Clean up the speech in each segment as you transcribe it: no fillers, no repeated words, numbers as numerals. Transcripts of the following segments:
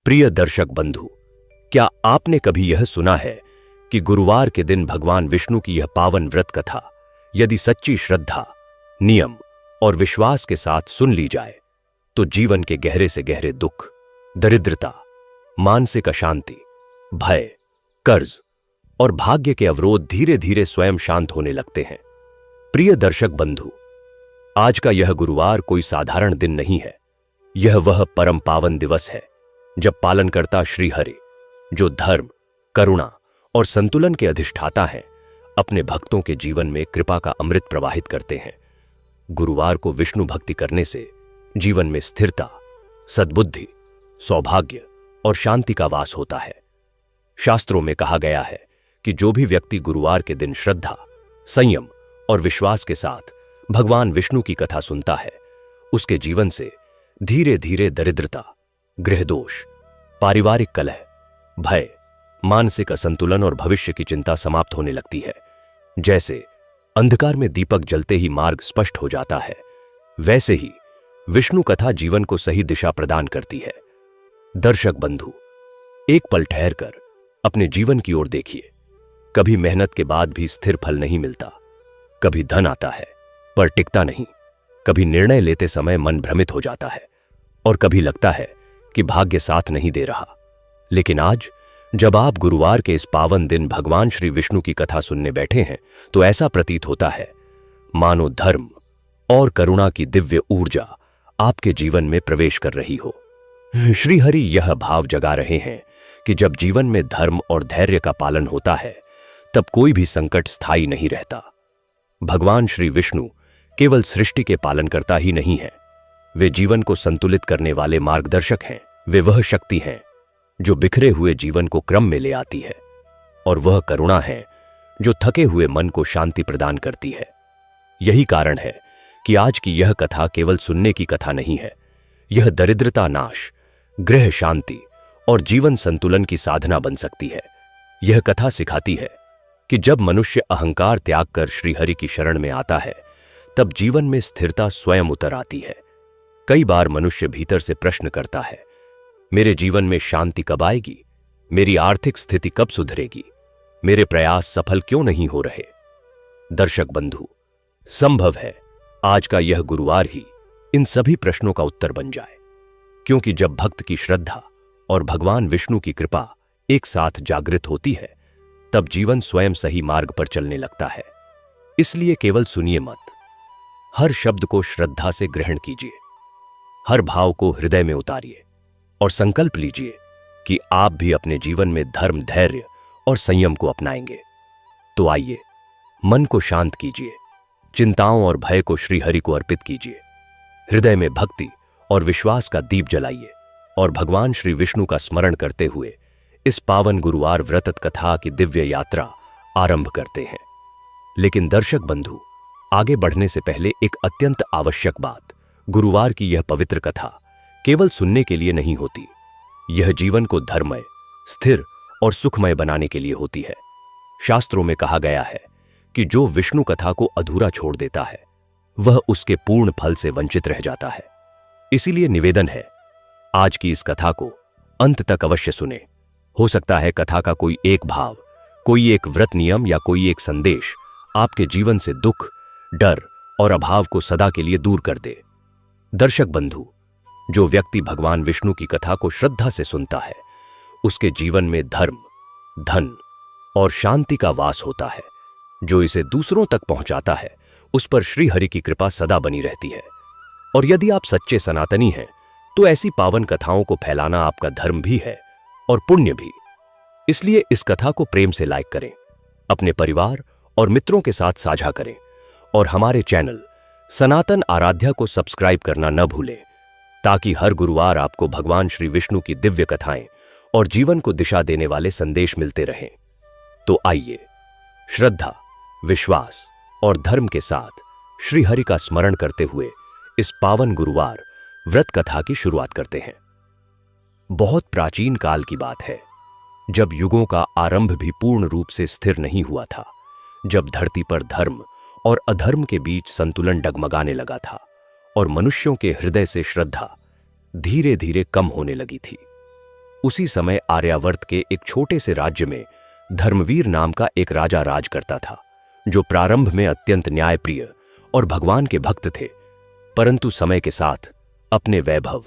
प्रिय दर्शक बंधु, क्या आपने कभी यह सुना है कि गुरुवार के दिन भगवान विष्णु की यह पावन व्रत कथा यदि सच्ची श्रद्धा, नियम और विश्वास के साथ सुन ली जाए तो जीवन के गहरे से गहरे दुख, दरिद्रता, मानसिक अशांति, भय, कर्ज और भाग्य के अवरोध धीरे धीरे स्वयं शांत होने लगते हैं। प्रिय दर्शक बंधु, आज का यह गुरुवार कोई साधारण दिन नहीं है। यह वह परम पावन दिवस है जब पालनकर्ता श्री हरि, जो धर्म, करुणा और संतुलन के अधिष्ठाता हैं, अपने भक्तों के जीवन में कृपा का अमृत प्रवाहित करते हैं। गुरुवार को विष्णु भक्ति करने से जीवन में स्थिरता, सद्बुद्धि, सौभाग्य और शांति का वास होता है। शास्त्रों में कहा गया है कि जो भी व्यक्ति गुरुवार के दिन श्रद्धा, संयम और विश्वास के साथ भगवान विष्णु की कथा सुनता है, उसके जीवन से धीरे धीरे दरिद्रता, गृह दोष, पारिवारिक कलह, भय, मानसिक असंतुलन और भविष्य की चिंता समाप्त होने लगती है। जैसे अंधकार में दीपक जलते ही मार्ग स्पष्ट हो जाता है, वैसे ही विष्णु कथा जीवन को सही दिशा प्रदान करती है। दर्शक बंधु, एक पल ठहरकर अपने जीवन की ओर देखिए। कभी मेहनत के बाद भी स्थिर फल नहीं मिलता, कभी धन आता है पर टिकता नहीं, कभी निर्णय लेते समय मन भ्रमित हो जाता है और कभी लगता है कि भाग्य साथ नहीं दे रहा। लेकिन आज जब आप गुरुवार के इस पावन दिन भगवान श्री विष्णु की कथा सुनने बैठे हैं तो ऐसा प्रतीत होता है मानो धर्म और करुणा की दिव्य ऊर्जा आपके जीवन में प्रवेश कर रही हो। श्री हरि यह भाव जगा रहे हैं कि जब जीवन में धर्म और धैर्य का पालन होता है तब कोई भी संकट स्थायी नहीं रहता। भगवान श्री विष्णु केवल सृष्टि के पालनकर्ता ही नहीं हैं, वे जीवन को संतुलित करने वाले मार्गदर्शक हैं। वे वह शक्ति हैं जो बिखरे हुए जीवन को क्रम में ले आती है, और वह करुणा है जो थके हुए मन को शांति प्रदान करती है। यही कारण है कि आज की यह कथा केवल सुनने की कथा नहीं है, यह दरिद्रता नाश, गृह शांति और जीवन संतुलन की साधना बन सकती है। यह कथा सिखाती है कि जब मनुष्य अहंकार त्याग कर श्रीहरि की शरण में आता है तब जीवन में स्थिरता स्वयं उतर आती है। कई बार मनुष्य भीतर से प्रश्न करता है, मेरे जीवन में शांति कब आएगी, मेरी आर्थिक स्थिति कब सुधरेगी, मेरे प्रयास सफल क्यों नहीं हो रहे। दर्शक बंधु, संभव है आज का यह गुरुवार ही इन सभी प्रश्नों का उत्तर बन जाए, क्योंकि जब भक्त की श्रद्धा और भगवान विष्णु की कृपा एक साथ जागृत होती है तब जीवन स्वयं सही मार्ग पर चलने लगता है। इसलिए केवल सुनिए मत, हर शब्द को श्रद्धा से ग्रहण कीजिए, हर भाव को हृदय में उतारिए और संकल्प लीजिए कि आप भी अपने जीवन में धर्म, धैर्य और संयम को अपनाएंगे। तो आइए, मन को शांत कीजिए, चिंताओं और भय को श्रीहरि को अर्पित कीजिए, हृदय में भक्ति और विश्वास का दीप जलाइए और भगवान श्री विष्णु का स्मरण करते हुए इस पावन गुरुवार व्रत कथा की दिव्य यात्रा आरंभ करते हैं। लेकिन दर्शक बंधु, आगे बढ़ने से पहले एक अत्यंत आवश्यक बात, गुरुवार की यह पवित्र कथा केवल सुनने के लिए नहीं होती, यह जीवन को धर्ममय, स्थिर और सुखमय बनाने के लिए होती है। शास्त्रों में कहा गया है कि जो विष्णु कथा को अधूरा छोड़ देता है वह उसके पूर्ण फल से वंचित रह जाता है। इसीलिए निवेदन है, आज की इस कथा को अंत तक अवश्य सुने। हो सकता है कथा का कोई एक भाव, कोई एक व्रत नियम या कोई एक संदेश आपके जीवन से दुख, डर और अभाव को सदा के लिए दूर कर दे। दर्शक बंधु, जो व्यक्ति भगवान विष्णु की कथा को श्रद्धा से सुनता है उसके जीवन में धर्म, धन और शांति का वास होता है। जो इसे दूसरों तक पहुंचाता है उस पर श्री हरि की कृपा सदा बनी रहती है। और यदि आप सच्चे सनातनी हैं तो ऐसी पावन कथाओं को फैलाना आपका धर्म भी है और पुण्य भी। इसलिए इस कथा को प्रेम से लाइक करें, अपने परिवार और मित्रों के साथ साझा करें और हमारे चैनल सनातन आराध्या को सब्सक्राइब करना न भूलें, ताकि हर गुरुवार आपको भगवान श्री विष्णु की दिव्य कथाएं और जीवन को दिशा देने वाले संदेश मिलते रहें। तो आइए, श्रद्धा, विश्वास और धर्म के साथ श्री हरि का स्मरण करते हुए इस पावन गुरुवार व्रत कथा की शुरुआत करते हैं। बहुत प्राचीन काल की बात है, जब युगों का आरंभ भी पूर्ण रूप से स्थिर नहीं हुआ था, जब धरती पर धर्म और अधर्म के बीच संतुलन डगमगाने लगा था और मनुष्यों के हृदय से श्रद्धा धीरे धीरे कम होने लगी थी। उसी समय आर्यावर्त के एक छोटे से राज्य में धर्मवीर नाम का एक राजा राज करता था, जो प्रारंभ में अत्यंत न्यायप्रिय और भगवान के भक्त थे, परंतु समय के साथ अपने वैभव,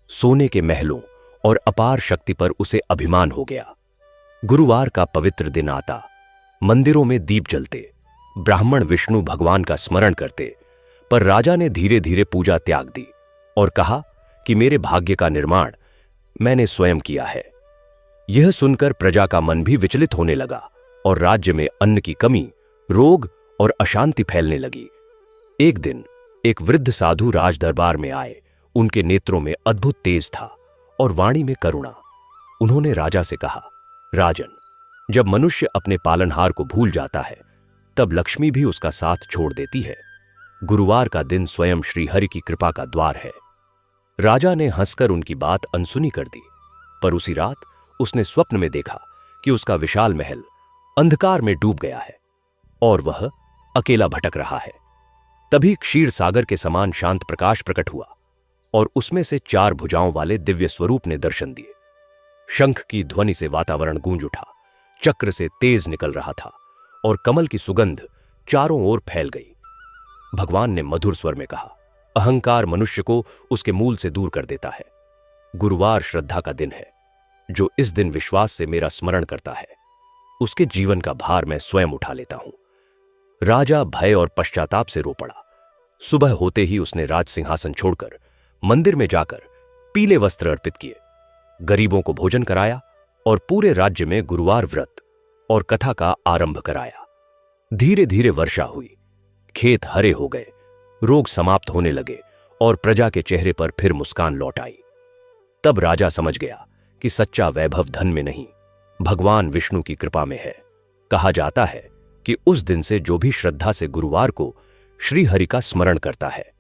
सोने के महलों और अपार शक्ति पर उसे अभिमान हो गया। गुरुवार का पवित्र दिन आता, मंदिरों में दीप जलते, ब्राह्मण विष्णु भगवान का स्मरण करते, पर राजा ने धीरे धीरे पूजा त्याग दी और कहा कि मेरे भाग्य का निर्माण मैंने स्वयं किया है। यह सुनकर प्रजा का मन भी विचलित होने लगा और राज्य में अन्न की कमी, रोग और अशांति फैलने लगी। एक दिन एक वृद्ध साधु राज दरबार में आए। उनके नेत्रों में अद्भुत तेज था और वाणी में करुणा। उन्होंने राजा से कहा, राजन, जब मनुष्य अपने पालनहार को भूल जाता है, तब लक्ष्मी भी उसका साथ छोड़ देती है। गुरुवार का दिन स्वयं श्री हरि की कृपा का द्वार है। राजा ने हंसकर उनकी बात अनसुनी कर दी, पर उसी रात उसने स्वप्न में देखा कि उसका विशाल महल अंधकार में डूब गया है और वह अकेला भटक रहा है। तभी क्षीर सागर के समान शांत प्रकाश प्रकट हुआ और उसमें से 4 भुजाओं वाले दिव्य स्वरूप ने दर्शन दिए। शंख की ध्वनि से वातावरण गूंज उठा, चक्र से तेज निकल रहा था और कमल की सुगंध चारों ओर फैल गई। भगवान ने मधुर स्वर में कहा, अहंकार मनुष्य को उसके मूल से दूर कर देता है। गुरुवार श्रद्धा का दिन है। जो इस दिन विश्वास से मेरा स्मरण करता है, उसके जीवन का भार मैं स्वयं उठा लेता हूं। राजा भय और पश्चाताप से रो पड़ा। सुबह होते ही उसने राज सिंहासन छोड़कर मंदिर में जाकर पीले वस्त्र अर्पित किए, गरीबों को भोजन कराया और पूरे राज्य में गुरुवार व्रत और कथा का आरंभ कराया। धीरे धीरे वर्षा हुई, खेत हरे हो गए, रोग समाप्त होने लगे और प्रजा के चेहरे पर फिर मुस्कान लौट आई। तब राजा समझ गया कि सच्चा वैभव धन में नहीं, भगवान विष्णु की कृपा में है। कहा जाता है कि उस दिन से जो भी श्रद्धा से गुरुवार को श्री हरि का स्मरण करता है,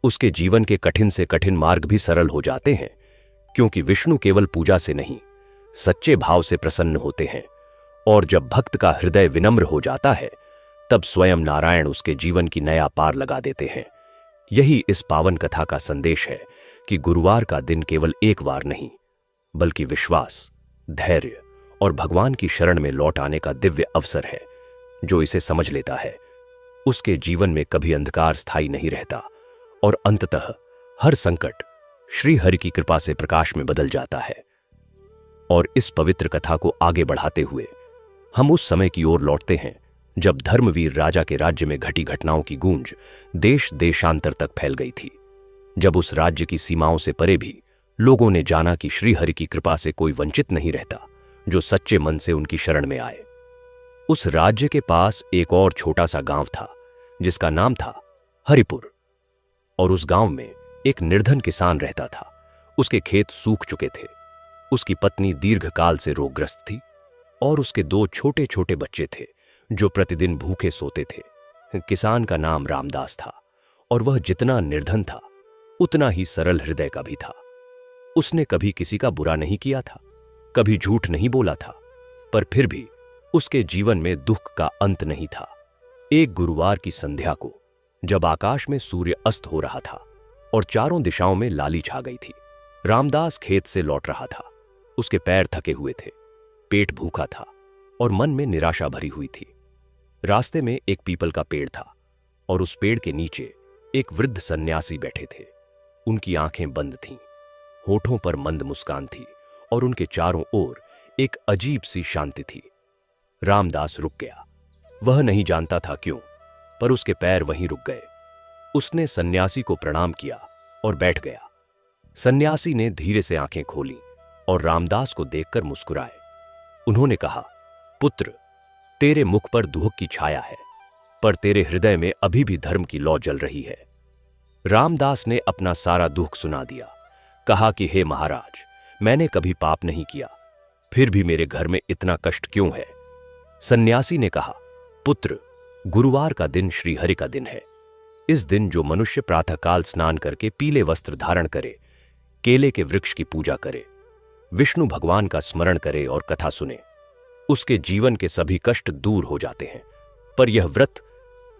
उसके जीवन के कठिन से कठिन मार्ग भी सरल हो जाते हैं, क्योंकि विष्णु केवल पूजा से नहीं, सच्चे भाव से प्रसन्न होते हैं। और जब भक्त का हृदय विनम्र हो जाता है, तब स्वयं नारायण उसके जीवन की नया पार लगा देते हैं। यही इस पावन कथा का संदेश है कि गुरुवार का दिन केवल एक बार नहीं, बल्कि विश्वास, धैर्य और भगवान की शरण में लौट आने का दिव्य अवसर है। जो इसे समझ लेता है, उसके जीवन में कभी अंधकार स्थायी नहीं रहता और अंततः हर संकट श्री हरि की कृपा से प्रकाश में बदल जाता है। और इस पवित्र कथा को आगे बढ़ाते हुए हम उस समय की ओर लौटते हैं जब धर्मवीर राजा के राज्य में घटी घटनाओं की गूंज देश देशांतर तक फैल गई थी। जब उस राज्य की सीमाओं से परे भी लोगों ने जाना कि श्री हरि की कृपा से कोई वंचित नहीं रहता जो सच्चे मन से उनकी शरण में आए। उस राज्य के पास एक और छोटा सा गांव था जिसका नाम था हरिपुर। और उस गांव में एक निर्धन किसान रहता था। उसके खेत सूख चुके थे, उसकी पत्नी दीर्घकाल से रोगग्रस्त थी और उसके 2 छोटे छोटे बच्चे थे जो प्रतिदिन भूखे सोते थे। किसान का नाम रामदास था और वह जितना निर्धन था उतना ही सरल हृदय का भी था। उसने कभी किसी का बुरा नहीं किया था, कभी झूठ नहीं बोला था, पर फिर भी उसके जीवन में दुख का अंत नहीं था। एक गुरुवार की संध्या को जब आकाश में सूर्य अस्त हो रहा था और चारों दिशाओं में लाली छा गई थी, रामदास खेत से लौट रहा था। उसके पैर थके हुए थे, पेट भूखा था और मन में निराशा भरी हुई थी। रास्ते में एक पीपल का पेड़ था और उस पेड़ के नीचे एक वृद्ध सन्यासी बैठे थे। उनकी आंखें बंद थीं, होठों पर मंद मुस्कान थी और उनके चारों ओर एक अजीब सी शांति थी। रामदास रुक गया। वह नहीं जानता था क्यों, पर उसके पैर वहीं रुक गए। उसने सन्यासी को प्रणाम किया और बैठ गया। सन्यासी ने धीरे से आंखें खोली और रामदास को देखकर मुस्कुराए। उन्होंने कहा, पुत्र, तेरे मुख पर दुख की छाया है, पर तेरे हृदय में अभी भी धर्म की लौ जल रही है। रामदास ने अपना सारा दुख सुना दिया। कहा कि हे महाराज, मैंने कभी पाप नहीं किया, फिर भी मेरे घर में इतना कष्ट क्यों है? सन्यासी ने कहा, पुत्र, गुरुवार का दिन श्री हरि का दिन है। इस दिन जो मनुष्य प्रातःकाल स्नान करके पीले वस्त्र धारण करे, केले के वृक्ष की पूजा करे, विष्णु भगवान का स्मरण करे और कथा सुने, उसके जीवन के सभी कष्ट दूर हो जाते हैं। पर यह व्रत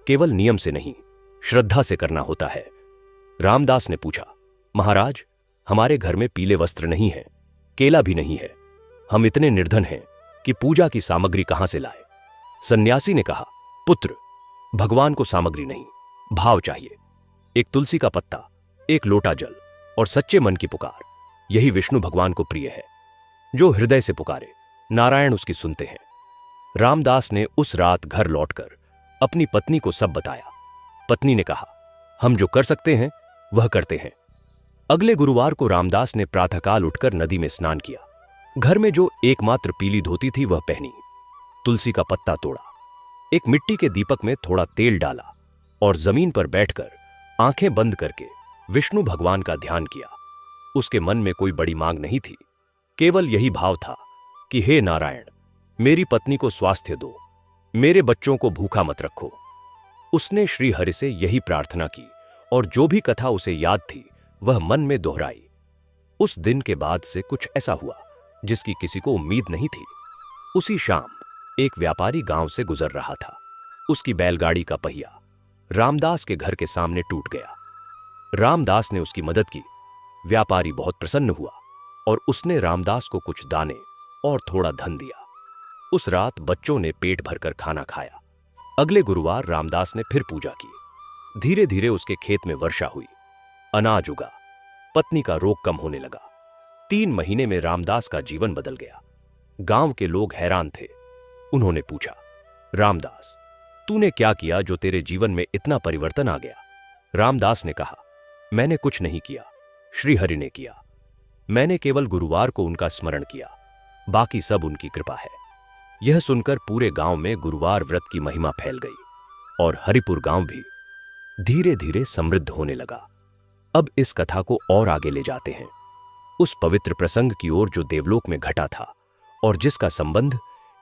केवल नियम से नहीं, श्रद्धा से करना होता है। रामदास ने पूछा, महाराज, हमारे घर में पीले वस्त्र नहीं है, केला भी नहीं है, हम इतने निर्धन हैं कि पूजा की सामग्री कहां से लाए। सन्यासी ने कहा, पुत्र, भगवान को सामग्री नहीं, भाव चाहिए। एक तुलसी का पत्ता, एक लोटा जल और सच्चे मन की पुकार, यही विष्णु भगवान को प्रिय है। जो हृदय से पुकारे, नारायण उसकी सुनते हैं। रामदास ने उस रात घर लौटकर अपनी पत्नी को सब बताया। पत्नी ने कहा, हम जो कर सकते हैं वह करते हैं। अगले गुरुवार को रामदास ने प्रातःकाल उठकर नदी में स्नान किया। घर में जो एकमात्र पीली धोती थी वह पहनी, तुलसी का पत्ता तोड़ा, एक मिट्टी के दीपक में थोड़ा तेल डाला और जमीन पर बैठकर आंखें बंद करके विष्णु भगवान का ध्यान किया। उसके मन में कोई बड़ी मांग नहीं थी, केवल यही भाव था कि हे नारायण, मेरी पत्नी को स्वास्थ्य दो, मेरे बच्चों को भूखा मत रखो। उसने श्री हरि से यही प्रार्थना की और जो भी कथा उसे याद थी वह मन में दोहराई। उस दिन के बाद से कुछ ऐसा हुआ जिसकी किसी को उम्मीद नहीं थी। उसी शाम एक व्यापारी गांव से गुजर रहा था। उसकी बैलगाड़ी का पहिया रामदास के घर के सामने टूट गया। रामदास ने उसकी मदद की। व्यापारी बहुत प्रसन्न हुआ और उसने रामदास को कुछ दाने और थोड़ा धन दिया। उस रात बच्चों ने पेट भरकर खाना खाया। अगले गुरुवार रामदास ने फिर पूजा की। धीरे धीरे उसके खेत में वर्षा हुई, अनाज उगा, पत्नी का रोग कम होने लगा। 3 महीने में रामदास का जीवन बदल गया। गांव के लोग हैरान थे। उन्होंने पूछा, रामदास, तूने क्या किया जो तेरे जीवन में इतना परिवर्तन आ गया? रामदास ने कहा, मैंने कुछ नहीं किया, श्रीहरि ने किया। मैंने केवल गुरुवार को उनका स्मरण किया, बाकी सब उनकी कृपा है। यह सुनकर पूरे गांव में गुरुवार व्रत की महिमा फैल गई और हरिपुर गांव भी धीरे धीरे समृद्ध होने लगा। अब इस कथा को और आगे ले जाते हैं, उस पवित्र प्रसंग की ओर जो देवलोक में घटा था और जिसका संबंध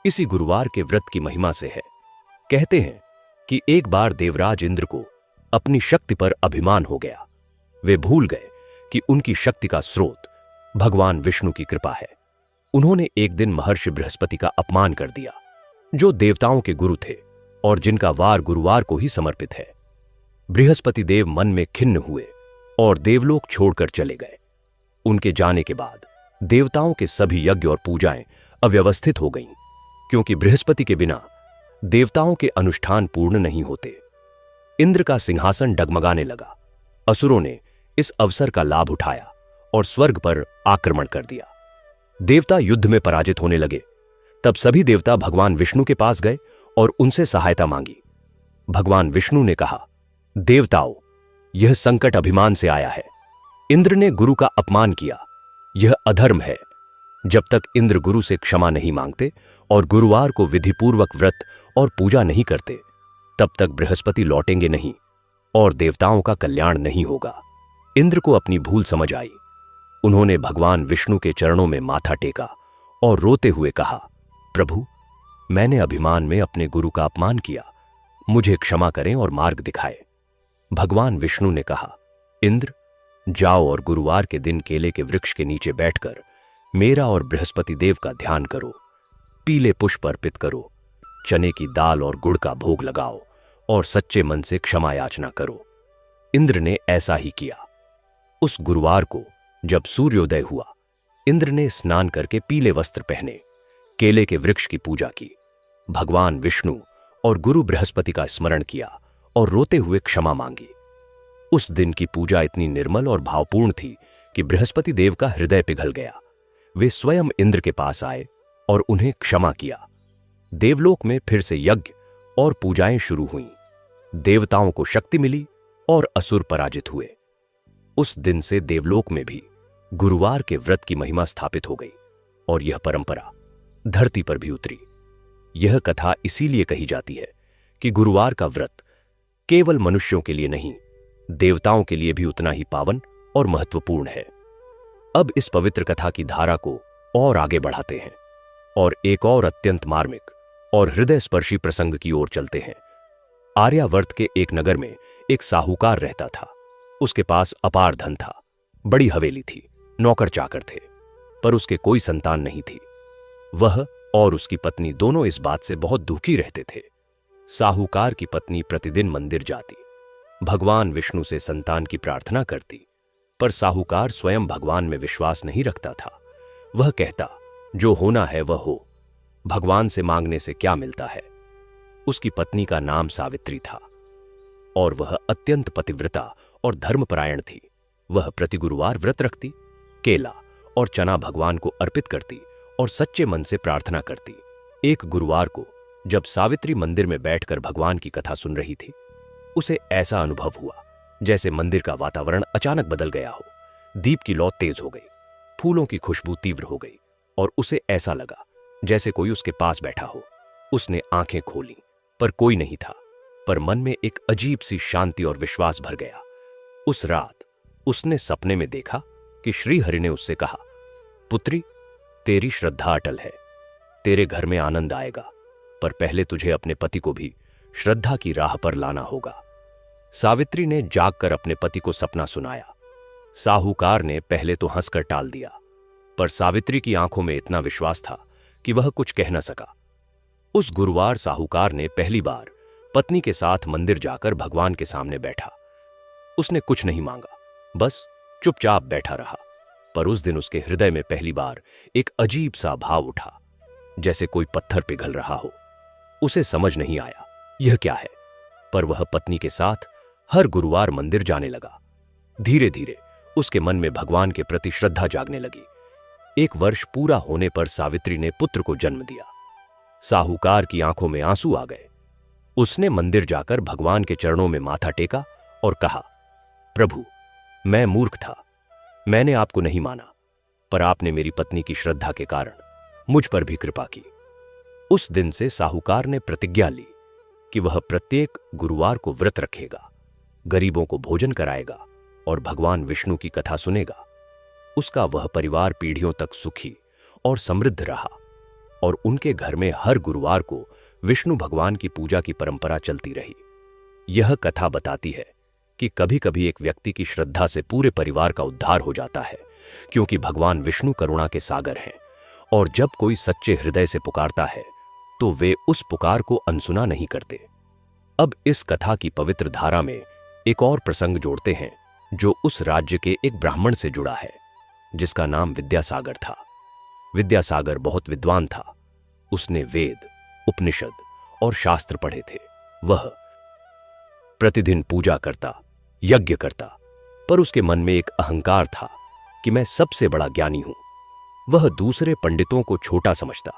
इसी गुरुवार के व्रत की महिमा से है। कहते हैं कि एक बार देवराज इंद्र को अपनी शक्ति पर अभिमान हो गया। वे भूल गए कि उनकी शक्ति का स्रोत भगवान विष्णु की कृपा है। उन्होंने एक दिन महर्षि बृहस्पति का अपमान कर दिया, जो देवताओं के गुरु थे और जिनका वार गुरुवार को ही समर्पित है। बृहस्पति देव मन में खिन्न हुए और देवलोक छोड़कर चले गए। उनके जाने के बाद देवताओं के सभी यज्ञ और पूजाएं अव्यवस्थित हो गईं, क्योंकि बृहस्पति के बिना देवताओं के अनुष्ठान पूर्ण नहीं होते। इंद्र का सिंहासन डगमगाने लगा। असुरों ने इस अवसर का लाभ उठाया और स्वर्ग पर आक्रमण कर दिया। देवता युद्ध में पराजित होने लगे। तब सभी देवता भगवान विष्णु के पास गए और उनसे सहायता मांगी। भगवान विष्णु ने कहा, देवताओं, यह संकट अभिमान से आया है। इंद्र ने गुरु का अपमान किया, यह अधर्म है। जब तक इंद्र गुरु से क्षमा नहीं मांगते और गुरुवार को विधिपूर्वक व्रत और पूजा नहीं करते, तब तक बृहस्पति लौटेंगे नहीं और देवताओं का कल्याण नहीं होगा। इंद्र को अपनी भूल समझ आई। उन्होंने भगवान विष्णु के चरणों में माथा टेका और रोते हुए कहा, प्रभु, मैंने अभिमान में अपने गुरु का अपमान किया, मुझे क्षमा करें और मार्ग दिखाए। भगवान विष्णु ने कहा, इंद्र, जाओ और गुरुवार के दिन केले के वृक्ष के नीचे बैठकर मेरा और बृहस्पति देव का ध्यान करो, पीले पुष्प अर्पित करो, चने की दाल और गुड़ का भोग लगाओ और सच्चे मन से क्षमा याचना करो। इंद्र ने ऐसा ही किया। उस गुरुवार को जब सूर्योदय हुआ, इंद्र ने स्नान करके पीले वस्त्र पहने, केले के वृक्ष की पूजा की, भगवान विष्णु और गुरु बृहस्पति का स्मरण किया और रोते हुए क्षमा मांगी। उस दिन की पूजा इतनी निर्मल और भावपूर्ण थी कि बृहस्पति देव का हृदय पिघल गया। वे स्वयं इंद्र के पास आए और उन्हें क्षमा किया। देवलोक में फिर से यज्ञ और पूजाएं शुरू हुईं। देवताओं को शक्ति मिली और असुर पराजित हुए। उस दिन से देवलोक में भी गुरुवार के व्रत की महिमा स्थापित हो गई और यह परंपरा धरती पर भी उतरी। यह कथा इसीलिए कही जाती है कि गुरुवार का व्रत केवल मनुष्यों के लिए नहीं, देवताओं के लिए भी उतना ही पावन और महत्वपूर्ण है। अब इस पवित्र कथा की धारा को और आगे बढ़ाते हैं और एक और अत्यंत मार्मिक और हृदय स्पर्शी प्रसंग की ओर चलते हैं। आर्यावर्त के एक नगर में एक साहूकार रहता था। उसके पास अपार धन था, बड़ी हवेली थी, नौकर चाकर थे, पर उसके कोई संतान नहीं थी। वह और उसकी पत्नी दोनों इस बात से बहुत दुखी रहते थे। साहूकार की पत्नी प्रतिदिन मंदिर जाती, भगवान विष्णु से संतान की प्रार्थना करती, पर साहूकार स्वयं भगवान में विश्वास नहीं रखता था। वह कहता जो होना है वह हो, भगवान से मांगने से क्या मिलता है। उसकी पत्नी का नाम सावित्री था और वह अत्यंत पतिव्रता और धर्मपरायण थी। वह प्रति गुरुवार व्रत रखती, केला और चना भगवान को अर्पित करती और सच्चे मन से प्रार्थना करती। एक गुरुवार को जब सावित्री मंदिर में बैठकर भगवान की कथा सुन रही थी, उसे ऐसा अनुभव हुआ जैसे मंदिर का वातावरण अचानक बदल गया हो। दीप की लौ तेज हो गई, फूलों की खुशबू तीव्र हो गई और उसे ऐसा लगा जैसे कोई उसके पास बैठा हो। उसने आंखें खोलीं, पर कोई नहीं था, पर मन में एक अजीब सी शांति और विश्वास भर गया। उस रात उसने सपने में देखा कि श्री हरि ने उससे कहा, पुत्री, तेरी श्रद्धा अटल है, तेरे घर में आनंद आएगा, पर पहले तुझे अपने पति को भी श्रद्धा की राह पर लाना होगा। सावित्री ने जागकर अपने पति को सपना सुनाया। साहूकार ने पहले तो हंसकर टाल दिया, पर सावित्री की आंखों में इतना विश्वास था कि वह कुछ कह न सका। उस गुरुवार साहूकार ने पहली बार पत्नी के साथ मंदिर जाकर भगवान के सामने बैठा। उसने कुछ नहीं मांगा, बस चुपचाप बैठा रहा। पर उस दिन उसके हृदय में पहली बार एक अजीब सा भाव उठा, जैसे कोई पत्थर पिघल रहा हो। उसे समझ नहीं आया यह क्या है, पर वह पत्नी के साथ हर गुरुवार मंदिर जाने लगा। धीरे धीरे उसके मन में भगवान के प्रति श्रद्धा जागने लगी। 1 वर्ष पूरा होने पर सावित्री ने पुत्र को जन्म दिया। साहूकार की आंखों में आंसू आ गए। उसने मंदिर जाकर भगवान के चरणों में माथा टेका और कहा, प्रभु, मैं मूर्ख था, मैंने आपको नहीं माना, पर आपने मेरी पत्नी की श्रद्धा के कारण मुझ पर भी कृपा की। उस दिन से साहूकार ने प्रतिज्ञा ली कि वह प्रत्येक गुरुवार को व्रत रखेगा, गरीबों को भोजन कराएगा और भगवान विष्णु की कथा सुनेगा। उसका वह परिवार पीढ़ियों तक सुखी और समृद्ध रहा और उनके घर में हर गुरुवार को विष्णु भगवान की पूजा की परंपरा चलती रही। यह कथा बताती है कि कभी-कभी एक व्यक्ति की श्रद्धा से पूरे परिवार का उद्धार हो जाता है, क्योंकि भगवान विष्णु करुणा के सागर हैं और जब कोई सच्चे हृदय से पुकारता है तो वे उस पुकार को अनसुना नहीं करते। अब इस कथा की पवित्र धारा में एक और प्रसंग जोड़ते हैं जो उस राज्य के एक ब्राह्मण से जुड़ा है जिसका नाम विद्यासागर था। विद्यासागर बहुत विद्वान था। उसने वेद, उपनिषद और शास्त्र पढ़े थे। वह प्रतिदिन पूजा करता, यज्ञ करता, पर उसके मन में एक अहंकार था कि मैं सबसे बड़ा ज्ञानी हूं। वह दूसरे पंडितों को छोटा समझता,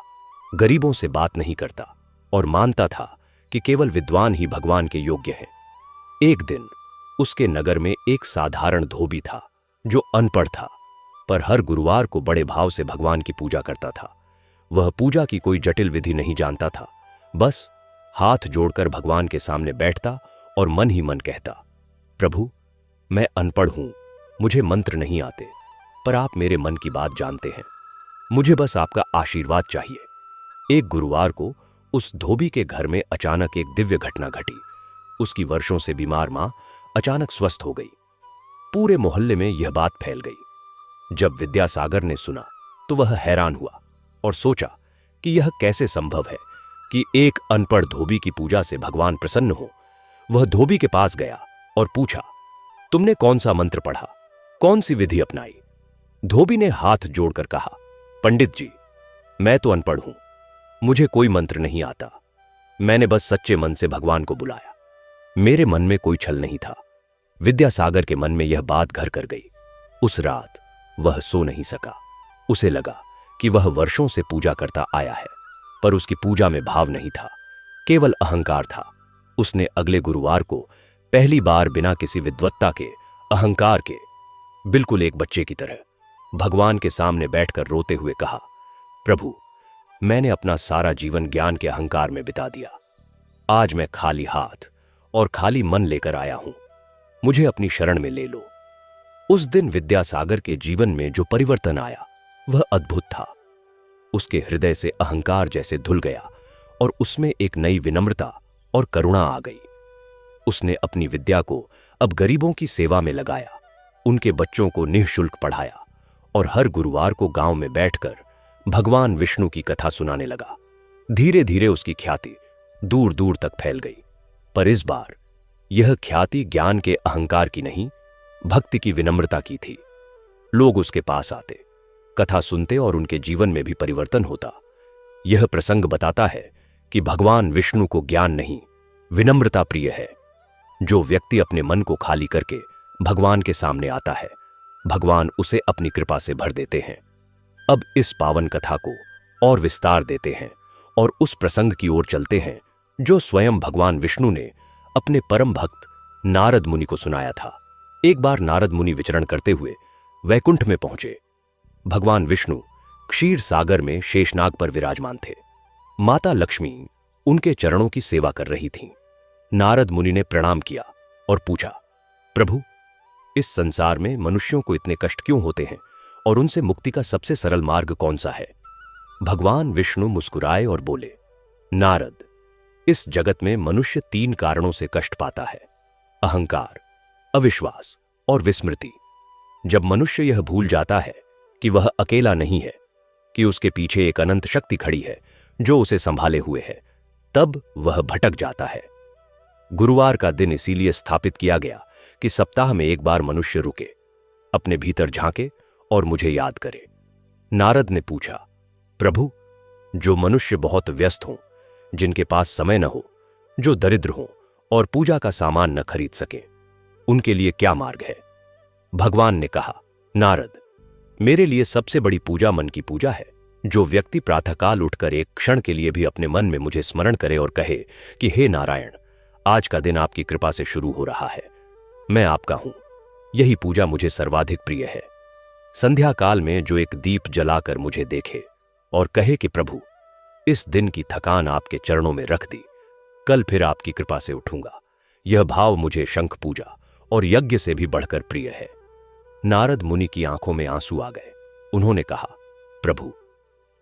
गरीबों से बात नहीं करता और मानता था कि केवल विद्वान ही भगवान के योग्य हैं। एक दिन उसके नगर में एक साधारण धोबी था जो अनपढ़ था, पर हर गुरुवार को बड़े भाव से भगवान की पूजा करता था। वह पूजा की कोई जटिल विधि नहीं जानता था, बस हाथ जोड़कर भगवान के सामने बैठता और मन ही मन कहता, प्रभु, मैं अनपढ़ हूं, मुझे मंत्र नहीं आते, पर आप मेरे मन की बात जानते हैं, मुझे बस आपका आशीर्वाद चाहिए। एक गुरुवार को उस धोबी के घर में अचानक एक दिव्य घटना घटी। उसकी वर्षों से बीमार मां अचानक स्वस्थ हो गई। पूरे मोहल्ले में यह बात फैल गई। जब विद्यासागर ने सुना तो वह हैरान हुआ और सोचा कि यह कैसे संभव है कि एक अनपढ़ धोबी की पूजा से भगवान प्रसन्न हो। वह धोबी के पास गया और पूछा, तुमने कौन सा मंत्र पढ़ा, कौन सी विधि अपनाई? धोबी ने हाथ जोड़कर कहा, पंडित जी, मैं तो अनपढ़ हूं, मुझे कोई मंत्र नहीं आता, मैंने बस सच्चे मन से भगवान को बुलाया, मेरे मन में कोई छल नहीं था। विद्यासागर के मन में यह बात घर कर गई। उस रात वह सो नहीं सका। उसे लगा कि वह वर्षों से पूजा करता आया है, पर उसकी पूजा में भाव नहीं था, केवल अहंकार था। उसने अगले गुरुवार को पहली बार बिना किसी विद्वत्ता के, अहंकार के, बिल्कुल एक बच्चे की तरह भगवान के सामने बैठकर रोते हुए कहा, प्रभु, मैंने अपना सारा जीवन ज्ञान के अहंकार में बिता दिया। आज मैं खाली हाथ और खाली मन लेकर आया हूं, मुझे अपनी शरण में ले लो। उस दिन विद्यासागर के जीवन में जो परिवर्तन आया वह अद्भुत था। उसके हृदय से अहंकार जैसे धुल गया और उसमें एक नई विनम्रता और करुणा आ गई। उसने अपनी विद्या को अब गरीबों की सेवा में लगाया, उनके बच्चों को निःशुल्क पढ़ाया और हर गुरुवार को गांव में बैठकर भगवान विष्णु की कथा सुनाने लगा। धीरे धीरे उसकी ख्याति दूर दूर तक फैल गई, पर इस बार यह ख्याति ज्ञान के अहंकार की नहीं, भक्ति की विनम्रता की थी। लोग उसके पास आते, कथा सुनते और उनके जीवन में भी परिवर्तन होता। यह प्रसंग बताता है कि भगवान विष्णु को ज्ञान नहीं, विनम्रता प्रिय है। जो व्यक्ति अपने मन को खाली करके भगवान के सामने आता है, भगवान उसे अपनी कृपा से भर देते हैं। अब इस पावन कथा को और विस्तार देते हैं और उस प्रसंग की ओर चलते हैं जो स्वयं भगवान विष्णु ने अपने परम भक्त नारद मुनि को सुनाया था। एक बार नारद मुनि विचरण करते हुए वैकुंठ में पहुंचे। भगवान विष्णु क्षीर सागर में शेषनाग पर विराजमान थे। माता लक्ष्मी उनके चरणों की सेवा कर रही थीं। नारद मुनि ने प्रणाम किया और पूछा, प्रभु, इस संसार में मनुष्यों को इतने कष्ट क्यों होते हैं और उनसे मुक्ति का सबसे सरल मार्ग कौन सा है? भगवान विष्णु मुस्कुराए और बोले, नारद, इस जगत में मनुष्य 3 कारणों से कष्ट पाता है: अहंकार, अविश्वास और विस्मृति। जब मनुष्य यह भूल जाता है कि वह अकेला नहीं है, कि उसके पीछे एक अनंत शक्ति खड़ी है जो उसे संभाले हुए है, तब वह भटक जाता है। गुरुवार का दिन इसीलिए स्थापित किया गया कि सप्ताह में एक बार मनुष्य रुके, अपने भीतर झांके और मुझे याद करे। नारद ने पूछा, प्रभु, जो मनुष्य बहुत व्यस्त हों, जिनके पास समय न हो, जो दरिद्र हों और पूजा का सामान न खरीद सके, उनके लिए क्या मार्ग है? भगवान ने कहा, नारद, मेरे लिए सबसे बड़ी पूजा मन की पूजा है। जो व्यक्ति प्रातःकाल उठकर एक क्षण के लिए भी अपने मन में मुझे स्मरण करे और कहे कि हे नारायण, आज का दिन आपकी कृपा से शुरू हो रहा है, मैं आपका हूं, यही पूजा मुझे सर्वाधिक प्रिय है। संध्या काल में जो एक दीप जलाकर मुझे देखे और कहे कि प्रभु, इस दिन की थकान आपके चरणों में रख दी, कल फिर आपकी कृपा से उठूंगा, यह भाव मुझे शंख पूजा और यज्ञ से भी बढ़कर प्रिय है। नारद मुनि की आंखों में आंसू आ गए। उन्होंने कहा, प्रभु,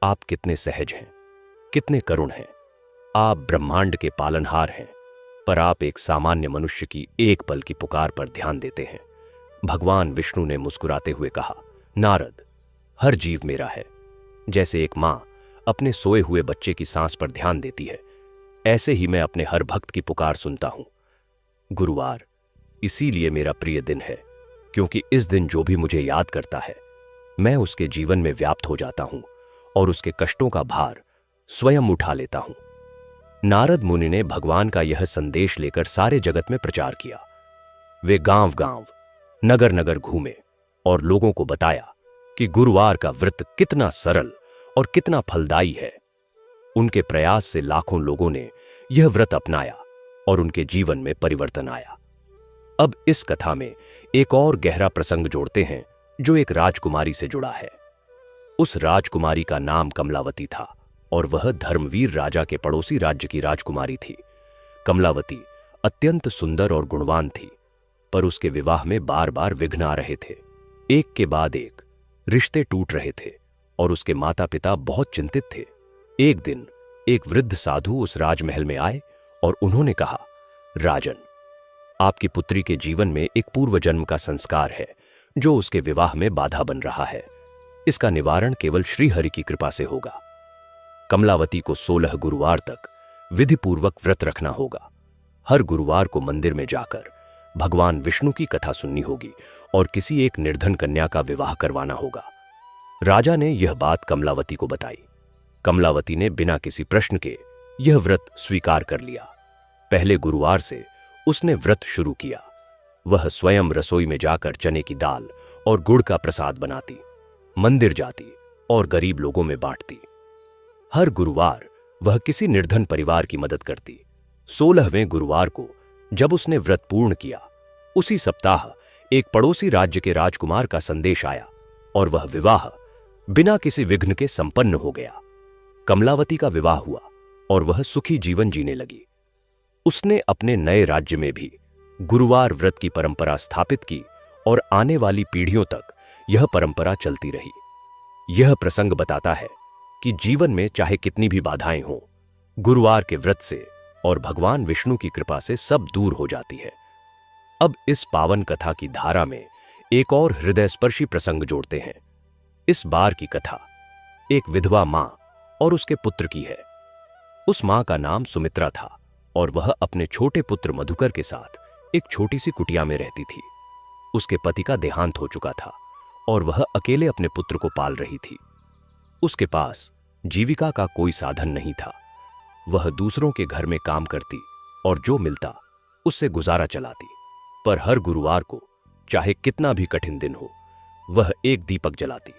आप कितने सहज हैं, कितने करुण हैं। आप ब्रह्मांड के पालनहार हैं, पर आप एक सामान्य मनुष्य की एक पल की पुकार पर ध्यान देते हैं। भगवान विष्णु ने मुस्कुराते हुए कहा, नारद, हर जीव मेरा है। जैसे एक मां अपने सोए हुए बच्चे की सांस पर ध्यान देती है, ऐसे ही मैं अपने हर भक्त की पुकार सुनता हूं। गुरुवार इसीलिए मेरा प्रिय दिन है, क्योंकि इस दिन जो भी मुझे याद करता है, मैं उसके जीवन में व्याप्त हो जाता हूं और उसके कष्टों का भार स्वयं उठा लेता हूं। नारद मुनि ने भगवान का यह संदेश लेकर सारे जगत में प्रचार किया। वे गांव-गांव, नगर-नगर घूमे और लोगों को बताया कि गुरुवार का व्रत कितना सरल और कितना फलदायी है। उनके प्रयास से लाखों लोगों ने यह व्रत अपनाया और उनके जीवन में परिवर्तन आया। अब इस कथा में एक और गहरा प्रसंग जोड़ते हैं जो एक राजकुमारी से जुड़ा है। उस राजकुमारी का नाम कमलावती था और वह धर्मवीर राजा के पड़ोसी राज्य की राजकुमारी थी। कमलावती अत्यंत सुंदर और गुणवान थी, पर उसके विवाह में बार बार विघ्न आ रहे थे। एक के बाद एक रिश्ते टूट रहे थे और उसके माता पिता बहुत चिंतित थे। एक दिन एक वृद्ध साधु उस राजमहल में आए और उन्होंने कहा, राजन, आपकी पुत्री के जीवन में एक पूर्व जन्म का संस्कार है जो उसके विवाह में बाधा बन रहा है। इसका निवारण केवल श्रीहरि की कृपा से होगा। कमलावती को 16 गुरुवार तक विधिपूर्वक व्रत रखना होगा। हर गुरुवार को मंदिर में जाकर भगवान विष्णु की कथा सुननी होगी और किसी एक निर्धन कन्या का विवाह करवाना होगा। राजा ने यह बात कमलावती को बताई। कमलावती ने बिना किसी प्रश्न के यह व्रत स्वीकार कर लिया। पहले गुरुवार से उसने व्रत शुरू किया। वह स्वयं रसोई में जाकर चने की दाल और गुड़ का प्रसाद बनाती, मंदिर जाती और गरीब लोगों में बांटती। हर गुरुवार वह किसी निर्धन परिवार की मदद करती। 16वें गुरुवार को जब उसने व्रत पूर्ण किया, उसी सप्ताह एक पड़ोसी राज्य के राजकुमार का संदेश आया और वह विवाह बिना किसी विघ्न के संपन्न हो गया। कमलावती का विवाह हुआ और वह सुखी जीवन जीने लगी। उसने अपने नए राज्य में भी गुरुवार व्रत की परंपरा स्थापित की और आने वाली पीढ़ियों तक यह परंपरा चलती रही। यह प्रसंग बताता है कि जीवन में चाहे कितनी भी बाधाएं हों, गुरुवार के व्रत से और भगवान विष्णु की कृपा से सब दूर हो जाती है। अब इस पावन कथा की धारा में एक और हृदयस्पर्शी प्रसंग जोड़ते हैं। इस बार की कथा एक विधवा मां और उसके पुत्र की है। उस मां का नाम सुमित्रा था और वह अपने छोटे पुत्र मधुकर के साथ एक छोटी सी कुटिया में रहती थी। उसके पति का देहांत हो चुका था और वह अकेले अपने पुत्र को पाल रही थी। उसके पास जीविका का कोई साधन नहीं था। वह दूसरों के घर में काम करती और जो मिलता उससे गुजारा चलाती। पर हर गुरुवार को, चाहे कितना भी कठिन दिन हो, वह एक दीपक जलाती,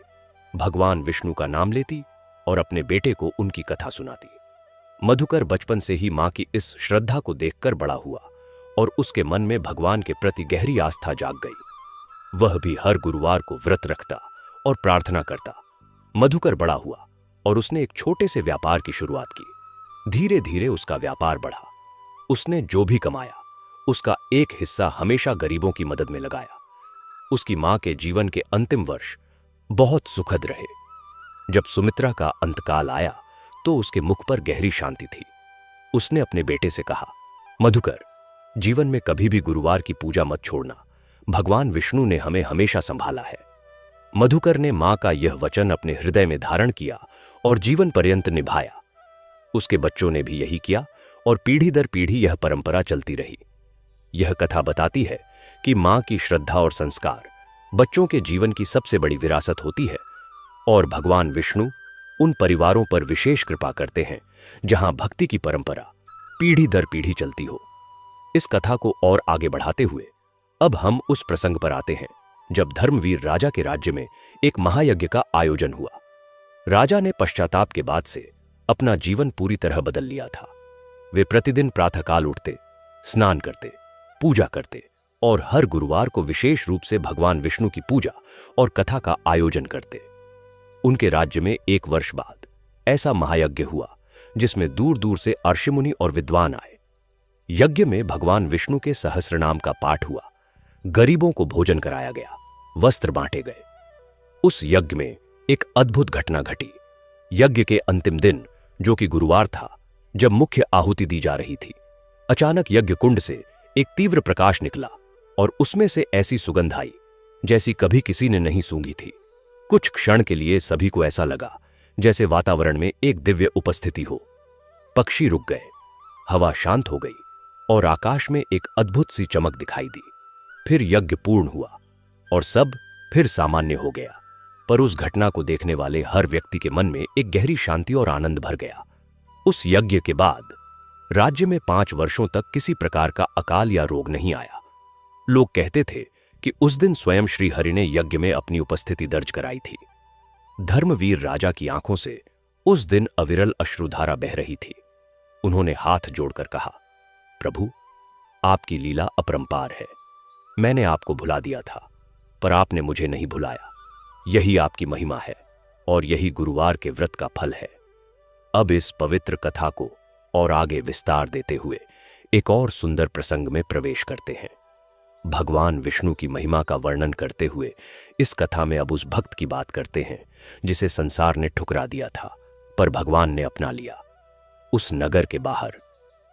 भगवान विष्णु का नाम लेती और अपने बेटे को उनकी कथा सुनाती। मधुकर बचपन से ही मां की इस श्रद्धा को देखकर बड़ा हुआ और उसके मन में भगवान के प्रति गहरी आस्था जाग गई। वह भी हर गुरुवार को व्रत रखता और प्रार्थना करता। मधुकर बड़ा हुआ और उसने एक छोटे से व्यापार की शुरुआत की। धीरे धीरे उसका व्यापार बढ़ा। उसने जो भी कमाया उसका एक हिस्सा हमेशा गरीबों की मदद में लगाया। उसकी मां के जीवन के अंतिम वर्ष बहुत सुखद रहे। जब सुमित्रा का अंतकाल आया तो उसके मुख पर गहरी शांति थी। उसने अपने बेटे से कहा, मधुकर, जीवन में कभी भी गुरुवार की पूजा मत छोड़ना। भगवान विष्णु ने हमें हमेशा संभाला है। मधुकर ने मां का यह वचन अपने हृदय में धारण किया और जीवन पर्यंत निभाया। उसके बच्चों ने भी यही किया और पीढ़ी दर पीढ़ी यह परंपरा चलती रही। यह कथा बताती है कि मां की श्रद्धा और संस्कार बच्चों के जीवन की सबसे बड़ी विरासत होती है और भगवान विष्णु उन परिवारों पर विशेष कृपा करते हैं जहां भक्ति की परंपरा पीढ़ी दर पीढ़ी चलती हो। इस कथा को और आगे बढ़ाते हुए अब हम उस प्रसंग पर आते हैं जब धर्मवीर राजा के राज्य में एक महायज्ञ का आयोजन हुआ। राजा ने पश्चाताप के बाद से अपना जीवन पूरी तरह बदल लिया था। वे प्रतिदिन प्रातःकाल उठते, स्नान करते, पूजा करते और हर गुरुवार को विशेष रूप से भगवान विष्णु की पूजा और कथा का आयोजन करते। उनके राज्य में एक वर्ष बाद ऐसा महायज्ञ हुआ जिसमें दूर दूर से ऋषिमुनि और विद्वान आए। यज्ञ में भगवान विष्णु के सहस्रनाम का पाठ हुआ, गरीबों को भोजन कराया गया, वस्त्र बांटे गए। उस यज्ञ में एक अद्भुत घटना घटी। यज्ञ के अंतिम दिन, जो कि गुरुवार था, जब मुख्य आहुति दी जा रही थी, अचानक यज्ञ कुंड से एक तीव्र प्रकाश निकला और उसमें से ऐसी सुगंध आई जैसी कभी किसी ने नहीं सूंघी थी। कुछ क्षण के लिए सभी को ऐसा लगा जैसे वातावरण में एक दिव्य उपस्थिति हो। पक्षी रुक गए, हवा शांत हो गई और आकाश में एक अद्भुत सी चमक दिखाई दी। फिर यज्ञ पूर्ण हुआ और सब फिर सामान्य हो गया। पर उस घटना को देखने वाले हर व्यक्ति के मन में एक गहरी शांति और आनंद भर गया। उस यज्ञ के बाद राज्य में 5 वर्षों तक किसी प्रकार का अकाल या रोग नहीं आया। लोग कहते थे कि उस दिन स्वयं श्री हरि ने यज्ञ में अपनी उपस्थिति दर्ज कराई थी। धर्मवीर राजा की आंखों से उस दिन अविरल अश्रुधारा बह रही थी। उन्होंने हाथ जोड़कर कहा, प्रभु, आपकी लीला अपरंपार है। मैंने आपको भुला दिया था, पर आपने मुझे नहीं भुलाया। यही आपकी महिमा है और यही गुरुवार के व्रत का फल है। अब इस पवित्र कथा को और आगे विस्तार देते हुए एक और सुंदर प्रसंग में प्रवेश करते हैं। भगवान विष्णु की महिमा का वर्णन करते हुए इस कथा में अब उस भक्त की बात करते हैं जिसे संसार ने ठुकरा दिया था, पर भगवान ने अपना लिया। उस नगर के बाहर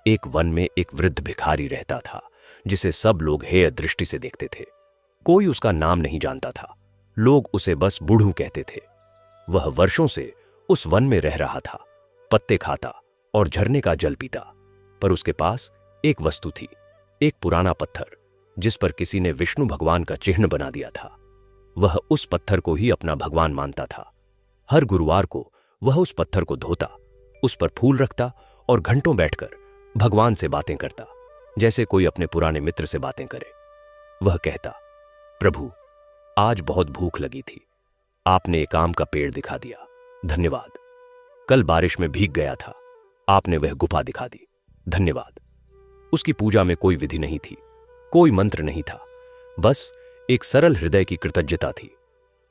एक वन में एक वृद्ध भिखारी रहता था जिसे सब लोग हेय दृष्टि से देखते थे। कोई उसका नाम नहीं जानता था, लोग उसे बस बूढ़ू कहते थे। वह वर्षों से उस वन में रह रहा था, पत्ते खाता और झरने का जल पीता। पर उसके पास एक वस्तु थी, एक पुराना पत्थर जिस पर किसी ने विष्णु भगवान का चिन्ह बना दिया था। वह उस पत्थर को ही अपना भगवान मानता था। हर गुरुवार को वह उस पत्थर को धोता, उस पर फूल रखता और घंटों बैठकर भगवान से बातें करता, जैसे कोई अपने पुराने मित्र से बातें करे। वह कहता, प्रभु, आज बहुत भूख लगी थी, आपने एक आम का पेड़ दिखा दिया, धन्यवाद। कल बारिश में भीग गया था, आपने वह गुफा दिखा दी, धन्यवाद। उसकी पूजा में कोई विधि नहीं थी, कोई मंत्र नहीं था, बस एक सरल हृदय की कृतज्ञता थी।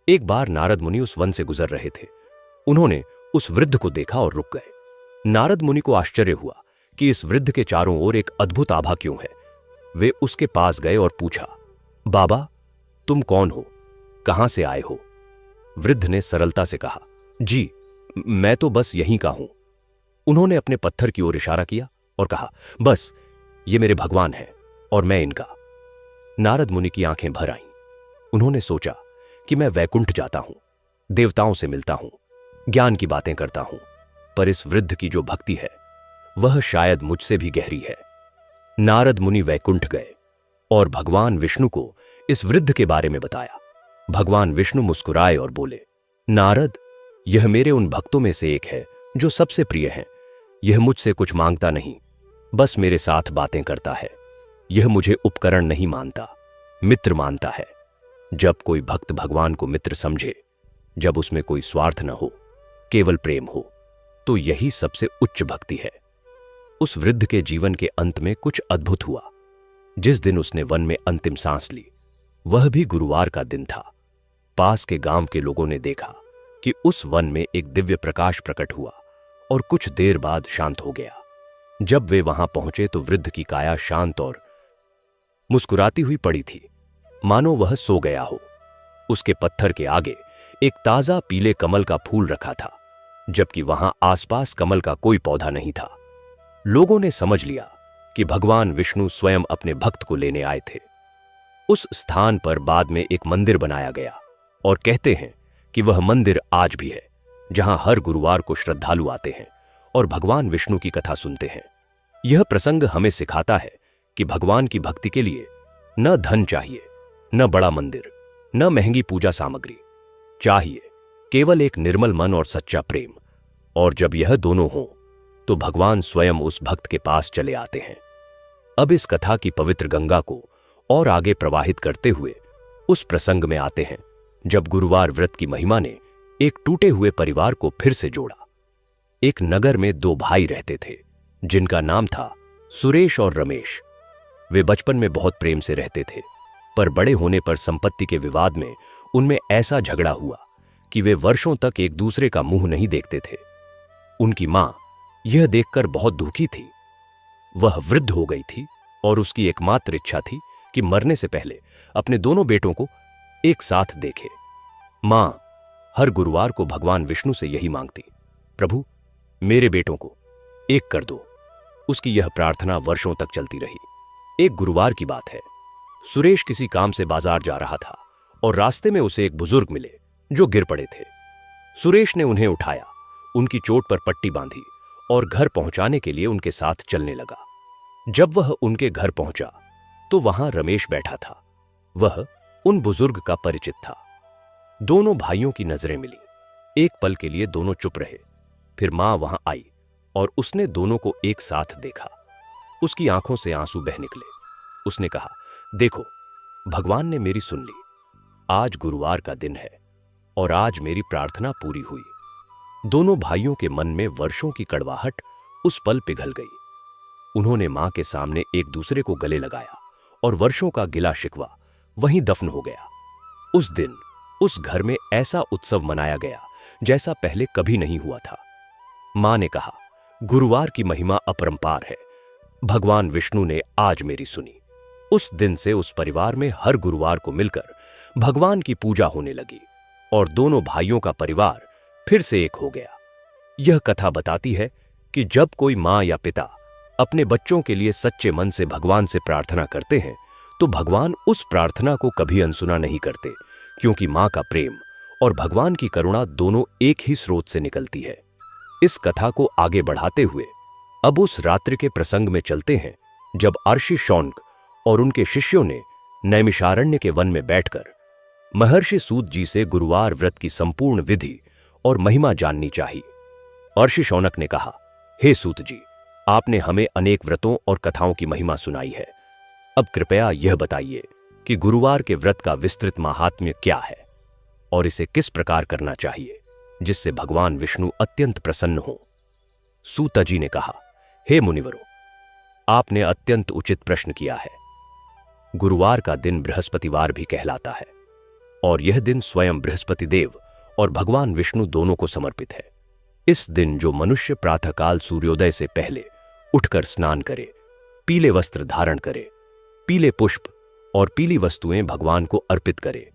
एक बार नारद मुनि उस वन से गुजर रहे थे। उन्होंने उस वृद्ध को देखा और रुक गए। नारद मुनि को आश्चर्य हुआ कि इस वृद्ध के चारों ओर एक अद्भुत आभा क्यों है। वे उसके पास गए और पूछा, बाबा, तुम कौन हो, कहां से आए हो? वृद्ध ने सरलता से कहा, जी, मैं तो बस यहीं का हूं। उन्होंने अपने पत्थर की ओर इशारा किया और कहा, बस ये मेरे भगवान हैं और मैं इनका। नारद मुनि की आंखें भर आईं। उन्होंने सोचा कि मैं वैकुंठ जाता हूं, देवताओं से मिलता हूं, ज्ञान की बातें करता हूं, पर इस वृद्ध की जो भक्ति है वह शायद मुझसे भी गहरी है। नारद मुनि वैकुंठ गए और भगवान विष्णु को इस वृद्ध के बारे में बताया। भगवान विष्णु मुस्कुराए और बोले, नारद, यह मेरे उन भक्तों में से एक है जो सबसे प्रिय हैं। यह मुझसे कुछ मांगता नहीं, बस मेरे साथ बातें करता है। यह मुझे उपकरण नहीं मानता, मित्र मानता है। जब कोई भक्त भगवान को मित्र समझे, जब उसमें कोई स्वार्थ न हो, केवल प्रेम हो, तो यही सबसे उच्च भक्ति है। उस वृद्ध के जीवन के अंत में कुछ अद्भुत हुआ। जिस दिन उसने वन में अंतिम सांस ली, वह भी गुरुवार का दिन था। पास के गांव के लोगों ने देखा कि उस वन में एक दिव्य प्रकाश प्रकट हुआ और कुछ देर बाद शांत हो गया। जब वे वहां पहुंचे तो वृद्ध की काया शांत और मुस्कुराती हुई पड़ी थी, मानो वह सो गया हो। उसके पत्थर के आगे एक ताजा पीले कमल का फूल रखा था, जबकि वहां आसपास कमल का कोई पौधा नहीं था। लोगों ने समझ लिया कि भगवान विष्णु स्वयं अपने भक्त को लेने आए थे। उस स्थान पर बाद में एक मंदिर बनाया गया और कहते हैं कि वह मंदिर आज भी है, जहां हर गुरुवार को श्रद्धालु आते हैं और भगवान विष्णु की कथा सुनते हैं। यह प्रसंग हमें सिखाता है कि भगवान की भक्ति के लिए न धन चाहिए, न बड़ा मंदिर, न महंगी पूजा सामग्री। चाहिए केवल एक निर्मल मन और सच्चा प्रेम। और जब यह दोनों हों, तो भगवान स्वयं उस भक्त के पास चले आते हैं। अब इस कथा की पवित्र गंगा को और आगे प्रवाहित करते हुए उस प्रसंग में आते हैं जब गुरुवार व्रत की महिमा ने एक टूटे हुए परिवार को फिर से जोड़ा। एक नगर में दो भाई रहते थे, जिनका नाम था सुरेश और रमेश। वे बचपन में बहुत प्रेम से रहते थे, पर बड़े होने पर संपत्ति के विवाद में उनमें ऐसा झगड़ा हुआ कि वे वर्षों तक एक दूसरे का मुंह नहीं देखते थे। उनकी मां यह देखकर बहुत दुखी थी। वह वृद्ध हो गई थी और उसकी एकमात्र इच्छा थी कि मरने से पहले अपने दोनों बेटों को एक साथ देखे। मां हर गुरुवार को भगवान विष्णु से यही मांगती, प्रभु, मेरे बेटों को एक कर दो। उसकी यह प्रार्थना वर्षों तक चलती रही। एक गुरुवार की बात है, सुरेश किसी काम से बाजार जा रहा था और रास्ते में उसे एक बुजुर्ग मिले जो गिर पड़े थे। सुरेश ने उन्हें उठाया, उनकी चोट पर पट्टी बांधी और घर पहुंचाने के लिए उनके साथ चलने लगा। जब वह उनके घर पहुंचा तो वहां रमेश बैठा था। वह उन बुजुर्ग का परिचित था। दोनों भाइयों की नजरें मिली। एक पल के लिए दोनों चुप रहे। फिर मां वहां आई और उसने दोनों को एक साथ देखा। उसकी आंखों से आंसू बह निकले। उसने कहा, देखो, भगवान ने मेरी सुन ली। आज गुरुवार का दिन है और आज मेरी प्रार्थना पूरी हुई। दोनों भाइयों के मन में वर्षों की कड़वाहट उस पल पिघल गई। उन्होंने मां के सामने एक दूसरे को गले लगाया और वर्षों का गिला शिकवा वहीं दफन हो गया। उस दिन उस घर में ऐसा उत्सव मनाया गया जैसा पहले कभी नहीं हुआ था। मां ने कहा, गुरुवार की महिमा अपरंपार है। भगवान विष्णु ने आज मेरी सुनी। उस दिन से उस परिवार में हर गुरुवार को मिलकर भगवान की पूजा होने लगी और दोनों भाइयों का परिवार फिर से एक हो गया। यह कथा बताती है कि जब कोई मां या पिता अपने बच्चों के लिए सच्चे मन से भगवान से प्रार्थना करते हैं, तो भगवान उस प्रार्थना को कभी अनसुना नहीं करते, क्योंकि मां का प्रेम और भगवान की करुणा दोनों एक ही स्रोत से निकलती है। इस कथा को आगे बढ़ाते हुए अब उस रात्रि के प्रसंग में चलते हैं जब अर्षि शौनक और उनके शिष्यों ने नैमिषारण्य के वन में बैठकर महर्षि सूत जी से गुरुवार व्रत की संपूर्ण विधि और महिमा जाननी चाहिए। अर्षि शौनक ने कहा, हे सूत जी, आपने हमें अनेक व्रतों और कथाओं की महिमा सुनाई है। अब कृपया यह बताइए कि गुरुवार के व्रत का विस्तृत महात्म्य क्या है और इसे किस प्रकार करना चाहिए जिससे भगवान विष्णु अत्यंत प्रसन्न हो। सूत जी ने कहा, हे मुनिवरों, आपने अत्यंत उचित प्रश्न किया है। गुरुवार का दिन बृहस्पतिवार भी कहलाता है और यह दिन स्वयं बृहस्पति देव और भगवान विष्णु दोनों को समर्पित है। इस दिन जो मनुष्य प्रातःकाल सूर्योदय से पहले उठकर स्नान करे, पीले वस्त्र धारण करे, पीले पुष्प और पीली वस्तुएं भगवान को अर्पित करे,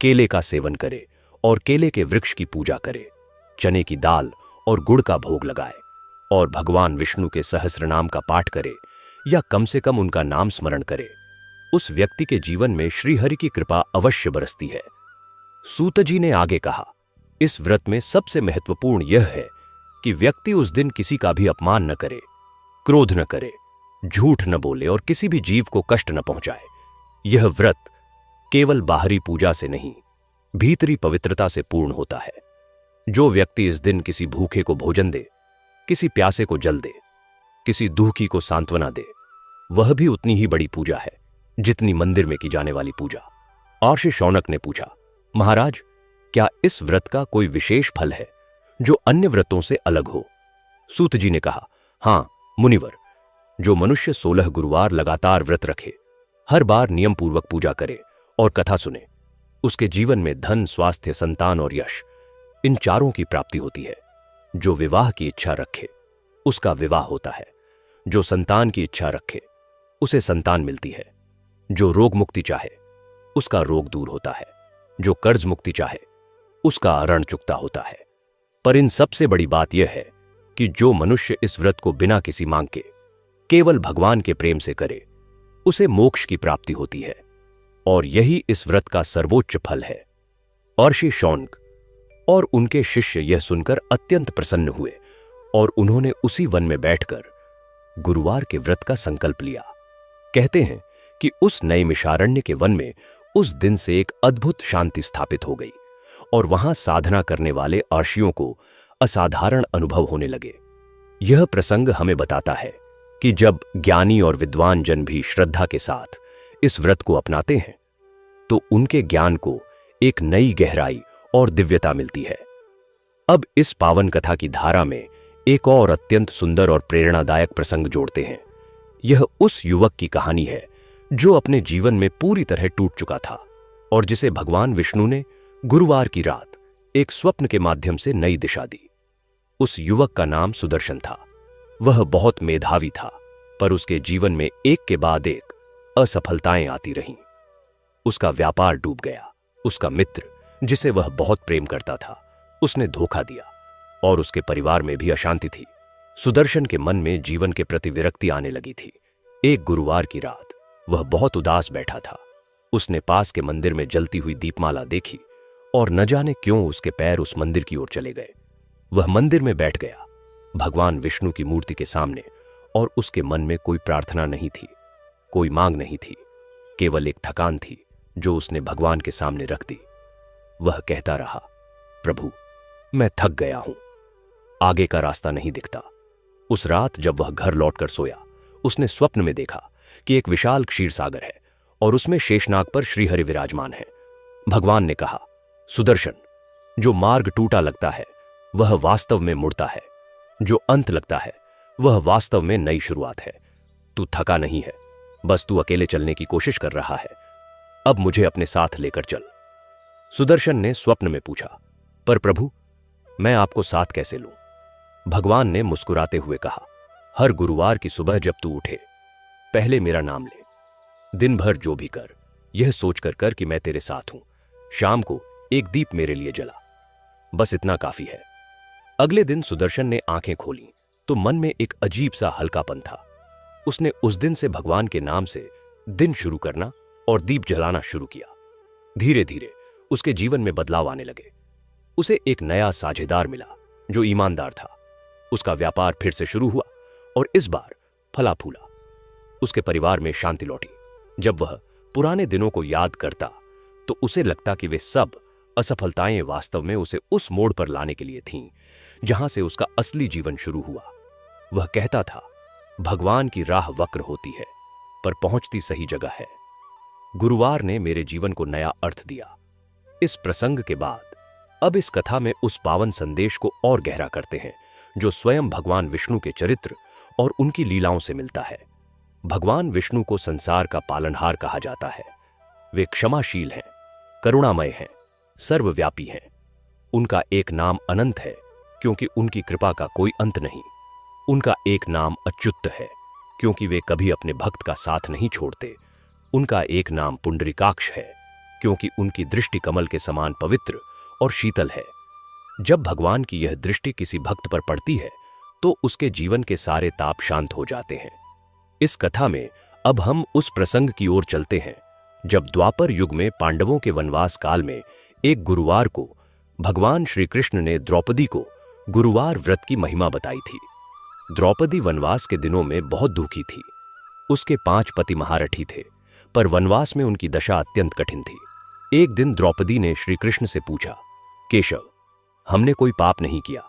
केले का सेवन करे और केले के वृक्ष की पूजा करे, चने की दाल और गुड़ का भोग लगाए और भगवान विष्णु के सहस्रनाम का पाठ करे या कम से कम उनका नाम स्मरण करे, उस व्यक्ति के जीवन में श्रीहरि की कृपा अवश्य बरसती है। सूत जी ने आगे कहा, इस व्रत में सबसे महत्वपूर्ण यह है कि व्यक्ति उस दिन किसी का भी अपमान न करे, क्रोध न करे, झूठ न बोले और किसी भी जीव को कष्ट न पहुंचाए। यह व्रत केवल बाहरी पूजा से नहीं, भीतरी पवित्रता से पूर्ण होता है। जो व्यक्ति इस दिन किसी भूखे को भोजन दे, किसी प्यासे को जल दे, किसी दुखी को सांत्वना दे, वह भी उतनी ही बड़ी पूजा है जितनी मंदिर में की जाने वाली पूजा। महर्षि शौनक ने पूछा, महाराज, क्या इस व्रत का कोई विशेष फल है जो अन्य व्रतों से अलग हो? सूत जी ने कहा, हां मुनिवर, जो मनुष्य 16 गुरुवार लगातार व्रत रखे, हर बार नियम पूर्वक पूजा करे और कथा सुने, उसके जीवन में धन, स्वास्थ्य, संतान और यश, इन चारों की प्राप्ति होती है। जो विवाह की इच्छा रखे उसका विवाह होता है, जो संतान की इच्छा रखे उसे संतान मिलती है, जो रोग मुक्ति चाहे उसका रोग दूर होता है, जो कर्ज मुक्ति चाहे उसका ऋण चुकता होता है। पर इन सबसे बड़ी बात यह है कि जो मनुष्य इस व्रत को बिना किसी मांग के केवल भगवान के प्रेम से करे, उसे मोक्ष की प्राप्ति होती है, और यही इस व्रत का सर्वोच्च फल है। महर्षि शौनक और उनके शिष्य यह सुनकर अत्यंत प्रसन्न हुए और उन्होंने उसी वन में बैठकर गुरुवार के व्रत का संकल्प लिया। कहते हैं कि उस नैमिषारण्य के वन में उस दिन से एक अद्भुत शांति स्थापित हो गई और वहां साधना करने वाले ऋषियों को असाधारण अनुभव होने लगे। यह प्रसंग हमें बताता है कि जब ज्ञानी और विद्वान जन भी श्रद्धा के साथ इस व्रत को अपनाते हैं तो उनके ज्ञान को एक नई गहराई और दिव्यता मिलती है। अब इस पावन कथा की धारा में एक और अत्यंत सुंदर और प्रेरणादायक प्रसंग जोड़ते हैं। यह उस युवक की कहानी है जो अपने जीवन में पूरी तरह टूट चुका था और जिसे भगवान विष्णु ने गुरुवार की रात एक स्वप्न के माध्यम से नई दिशा दी। उस युवक का नाम सुदर्शन था। वह बहुत मेधावी था, पर उसके जीवन में एक के बाद एक असफलताएं आती रहीं। उसका व्यापार डूब गया। उसका मित्र, जिसे वह बहुत प्रेम करता था, उसने धोखा दिया और उसके परिवार में भी अशांति थी। सुदर्शन के मन में जीवन के प्रति विरक्ति आने लगी थी। एक गुरुवार की रात वह बहुत उदास बैठा था। उसने पास के मंदिर में जलती हुई दीपमाला देखी और न जाने क्यों उसके पैर उस मंदिर की ओर चले गए। वह मंदिर में बैठ गया, भगवान विष्णु की मूर्ति के सामने, और उसके मन में कोई प्रार्थना नहीं थी, कोई मांग नहीं थी, केवल एक थकान थी जो उसने भगवान के सामने रख दी। वह कहता रहा, प्रभु, मैं थक गया हूं, आगे का रास्ता नहीं दिखता। उस रात जब वह घर लौटकर सोया, उसने स्वप्न में देखा कि एक विशाल क्षीर सागर है और उसमें शेषनाग पर श्रीहरि विराजमान है। भगवान ने कहा, सुदर्शन, जो मार्ग टूटा लगता है वह वास्तव में मुड़ता है, जो अंत लगता है वह वास्तव में नई शुरुआत है। तू थका नहीं है, बस तू अकेले चलने की कोशिश कर रहा है। अब मुझे अपने साथ लेकर चल। सुदर्शन ने स्वप्न में पूछा, पर प्रभु, मैं आपको साथ कैसे लूं? भगवान ने मुस्कुराते हुए कहा, हर गुरुवार की सुबह जब तू उठे, पहले मेरा नाम ले। दिन भर जो भी कर, यह सोचकर कर कि मैं तेरे साथ हूं। शाम को एक दीप मेरे लिए जला, बस इतना काफी है। अगले दिन सुदर्शन ने आंखें खोली तो मन में एक अजीब सा हल्कापन था। उसने उस दिन से भगवान के नाम से दिन शुरू करना और दीप जलाना शुरू किया। धीरे धीरे उसके जीवन में बदलाव आने लगे। उसे एक नया साझेदार मिला जो ईमानदार था। उसका व्यापार फिर से शुरू हुआ और इस बार फला फूला। उसके परिवार में शांति लौटी। जब वह पुराने दिनों को याद करता तो उसे लगता कि वे सब असफलताएं वास्तव में उसे उस मोड़ पर लाने के लिए थीं जहां से उसका असली जीवन शुरू हुआ। वह कहता था, भगवान की राह वक्र होती है पर पहुंचती सही जगह है। गुरुवार ने मेरे जीवन को नया अर्थ दिया। इस प्रसंग के बाद अब इस कथा में उस पावन संदेश को और गहरा करते हैं जो स्वयं भगवान विष्णु के चरित्र और उनकी लीलाओं से मिलता है। भगवान विष्णु को संसार का पालनहार कहा जाता है। वे क्षमाशील हैं, करुणामय हैं, सर्वव्यापी हैं। उनका एक नाम अनंत है क्योंकि उनकी कृपा का कोई अंत नहीं। उनका एक नाम अच्युत है क्योंकि वे कभी अपने भक्त का साथ नहीं छोड़ते। उनका एक नाम पुंडरीकाक्ष है क्योंकि उनकी दृष्टि कमल के समान पवित्र और शीतल है। जब भगवान की यह दृष्टि किसी भक्त पर पड़ती है तो उसके जीवन के सारे ताप शांत हो जाते हैं। इस कथा में अब हम उस प्रसंग की ओर चलते हैं जब द्वापर युग में पांडवों के वनवास काल में एक गुरुवार को भगवान श्री कृष्ण ने द्रौपदी को गुरुवार व्रत की महिमा बताई थी। द्रौपदी वनवास के दिनों में बहुत दुखी थी। उसके 5 पति महारथी थे, पर वनवास में उनकी दशा अत्यंत कठिन थी। एक दिन द्रौपदी ने श्री कृष्ण से पूछा, केशव, हमने कोई पाप नहीं किया,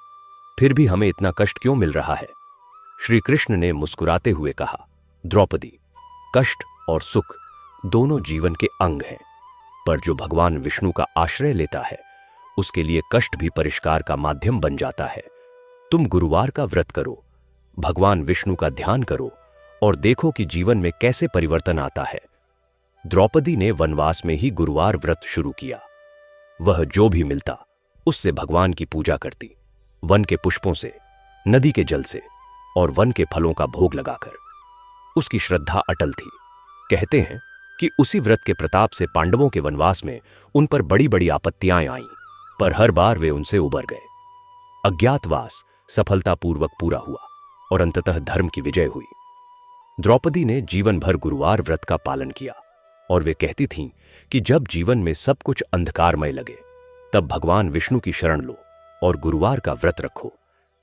फिर भी हमें इतना कष्ट क्यों मिल रहा है? श्री कृष्ण ने मुस्कुराते हुए कहा, द्रौपदी, कष्ट और सुख दोनों जीवन के अंग हैं, पर जो भगवान विष्णु का आश्रय लेता है उसके लिए कष्ट भी परिष्कार का माध्यम बन जाता है। तुम गुरुवार का व्रत करो, भगवान विष्णु का ध्यान करो और देखो कि जीवन में कैसे परिवर्तन आता है। द्रौपदी ने वनवास में ही गुरुवार व्रत शुरू किया। वह जो भी मिलता उससे भगवान की पूजा करती, वन के पुष्पों से, नदी के जल से और वन के फलों का भोग लगाकर। उसकी श्रद्धा अटल थी। कहते हैं कि उसी व्रत के प्रताप से पांडवों के वनवास में उन पर बड़ी बड़ी आपत्तियां आईं, पर हर बार वे उनसे उबर गए। अज्ञातवास सफलतापूर्वक पूरा हुआ और अंततः धर्म की विजय हुई। द्रौपदी ने जीवन भर गुरुवार व्रत का पालन किया और वे कहती थीं कि जब जीवन में सब कुछ अंधकारमय लगे तब भगवान विष्णु की शरण लो और गुरुवार का व्रत रखो।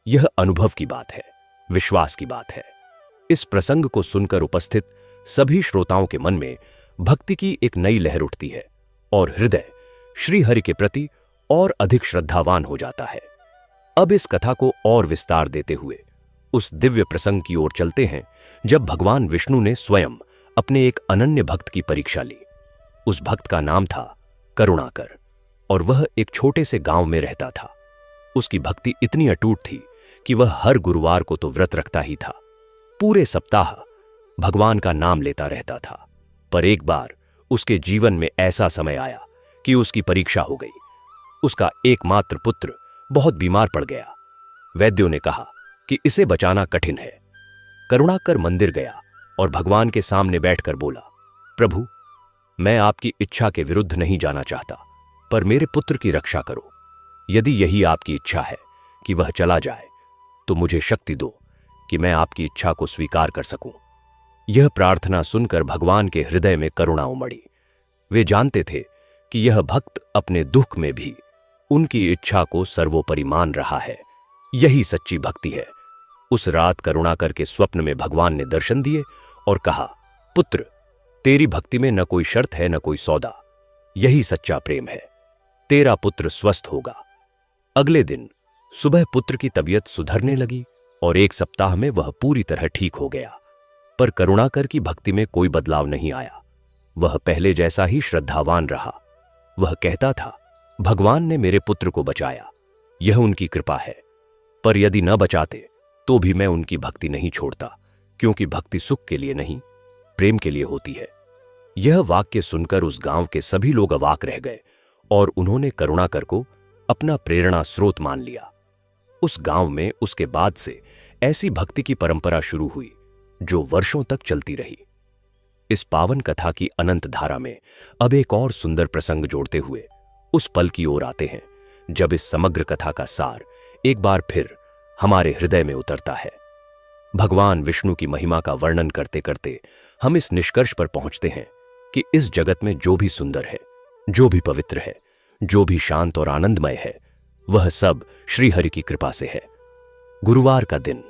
यह अनुभव की बात है, विश्वास की बात है। इस प्रसंग को सुनकर उपस्थित सभी श्रोताओं के मन में भक्ति की एक नई लहर उठती है और हृदय श्री हरि के प्रति और अधिक श्रद्धावान हो जाता है। अब इस कथा को और विस्तार देते हुए उस दिव्य प्रसंग की ओर चलते हैं जब भगवान विष्णु ने स्वयं अपने एक अनन्य भक्त की परीक्षा ली। उस भक्त का नाम था करुणाकर और वह एक छोटे से गांव में रहता था। उसकी भक्ति इतनी अटूट थी कि वह हर गुरुवार को तो व्रत रखता ही था, पूरे सप्ताह भगवान का नाम लेता रहता था। पर एक बार उसके जीवन में ऐसा समय आया कि उसकी परीक्षा हो गई। उसका एकमात्र पुत्र बहुत बीमार पड़ गया। वैद्यों ने कहा कि इसे बचाना कठिन है। करुणाकर मंदिर गया और भगवान के सामने बैठकर बोला, प्रभु, मैं आपकी इच्छा के विरुद्ध नहीं जाना चाहता, पर मेरे पुत्र की रक्षा करो। यदि यही आपकी इच्छा है कि वह चला जाए तो मुझे शक्ति दो कि मैं आपकी इच्छा को स्वीकार कर सकूं। यह प्रार्थना सुनकर भगवान के हृदय में करुणा उमड़ी। वे जानते थे कि यह भक्त अपने दुख में भी उनकी इच्छा को सर्वोपरि मान रहा है। यही सच्ची भक्ति है। उस रात करुणाकर के स्वप्न में भगवान ने दर्शन दिए और कहा, पुत्र, तेरी भक्ति में न कोई शर्त है न कोई सौदा। यही सच्चा प्रेम है। तेरा पुत्र स्वस्थ होगा। अगले दिन सुबह पुत्र की तबीयत सुधरने लगी और एक सप्ताह में वह पूरी तरह ठीक हो गया। पर करुणाकर की भक्ति में कोई बदलाव नहीं आया। वह पहले जैसा ही श्रद्धावान रहा। वह कहता था, भगवान ने मेरे पुत्र को बचाया, यह उनकी कृपा है, पर यदि न बचाते तो भी मैं उनकी भक्ति नहीं छोड़ता, क्योंकि भक्ति सुख के लिए नहीं, प्रेम के लिए होती है। यह वाक्य सुनकर उस गांव के सभी लोग अवाक रह गए और उन्होंने करुणाकर को अपना प्रेरणा स्रोत मान लिया। उस गांव में उसके बाद से ऐसी भक्ति की परंपरा शुरू हुई जो वर्षों तक चलती रही। इस पावन कथा की अनंत धारा में अब एक और सुंदर प्रसंग जोड़ते हुए उस पल की ओर आते हैं जब इस समग्र कथा का सार एक बार फिर हमारे हृदय में उतरता है। भगवान विष्णु की महिमा का वर्णन करते करते हम इस निष्कर्ष पर पहुंचते हैं कि इस जगत में जो भी सुंदर है, जो भी पवित्र है, जो भी शांत और आनंदमय है, वह सब श्री हरि की कृपा से है। गुरुवार का दिन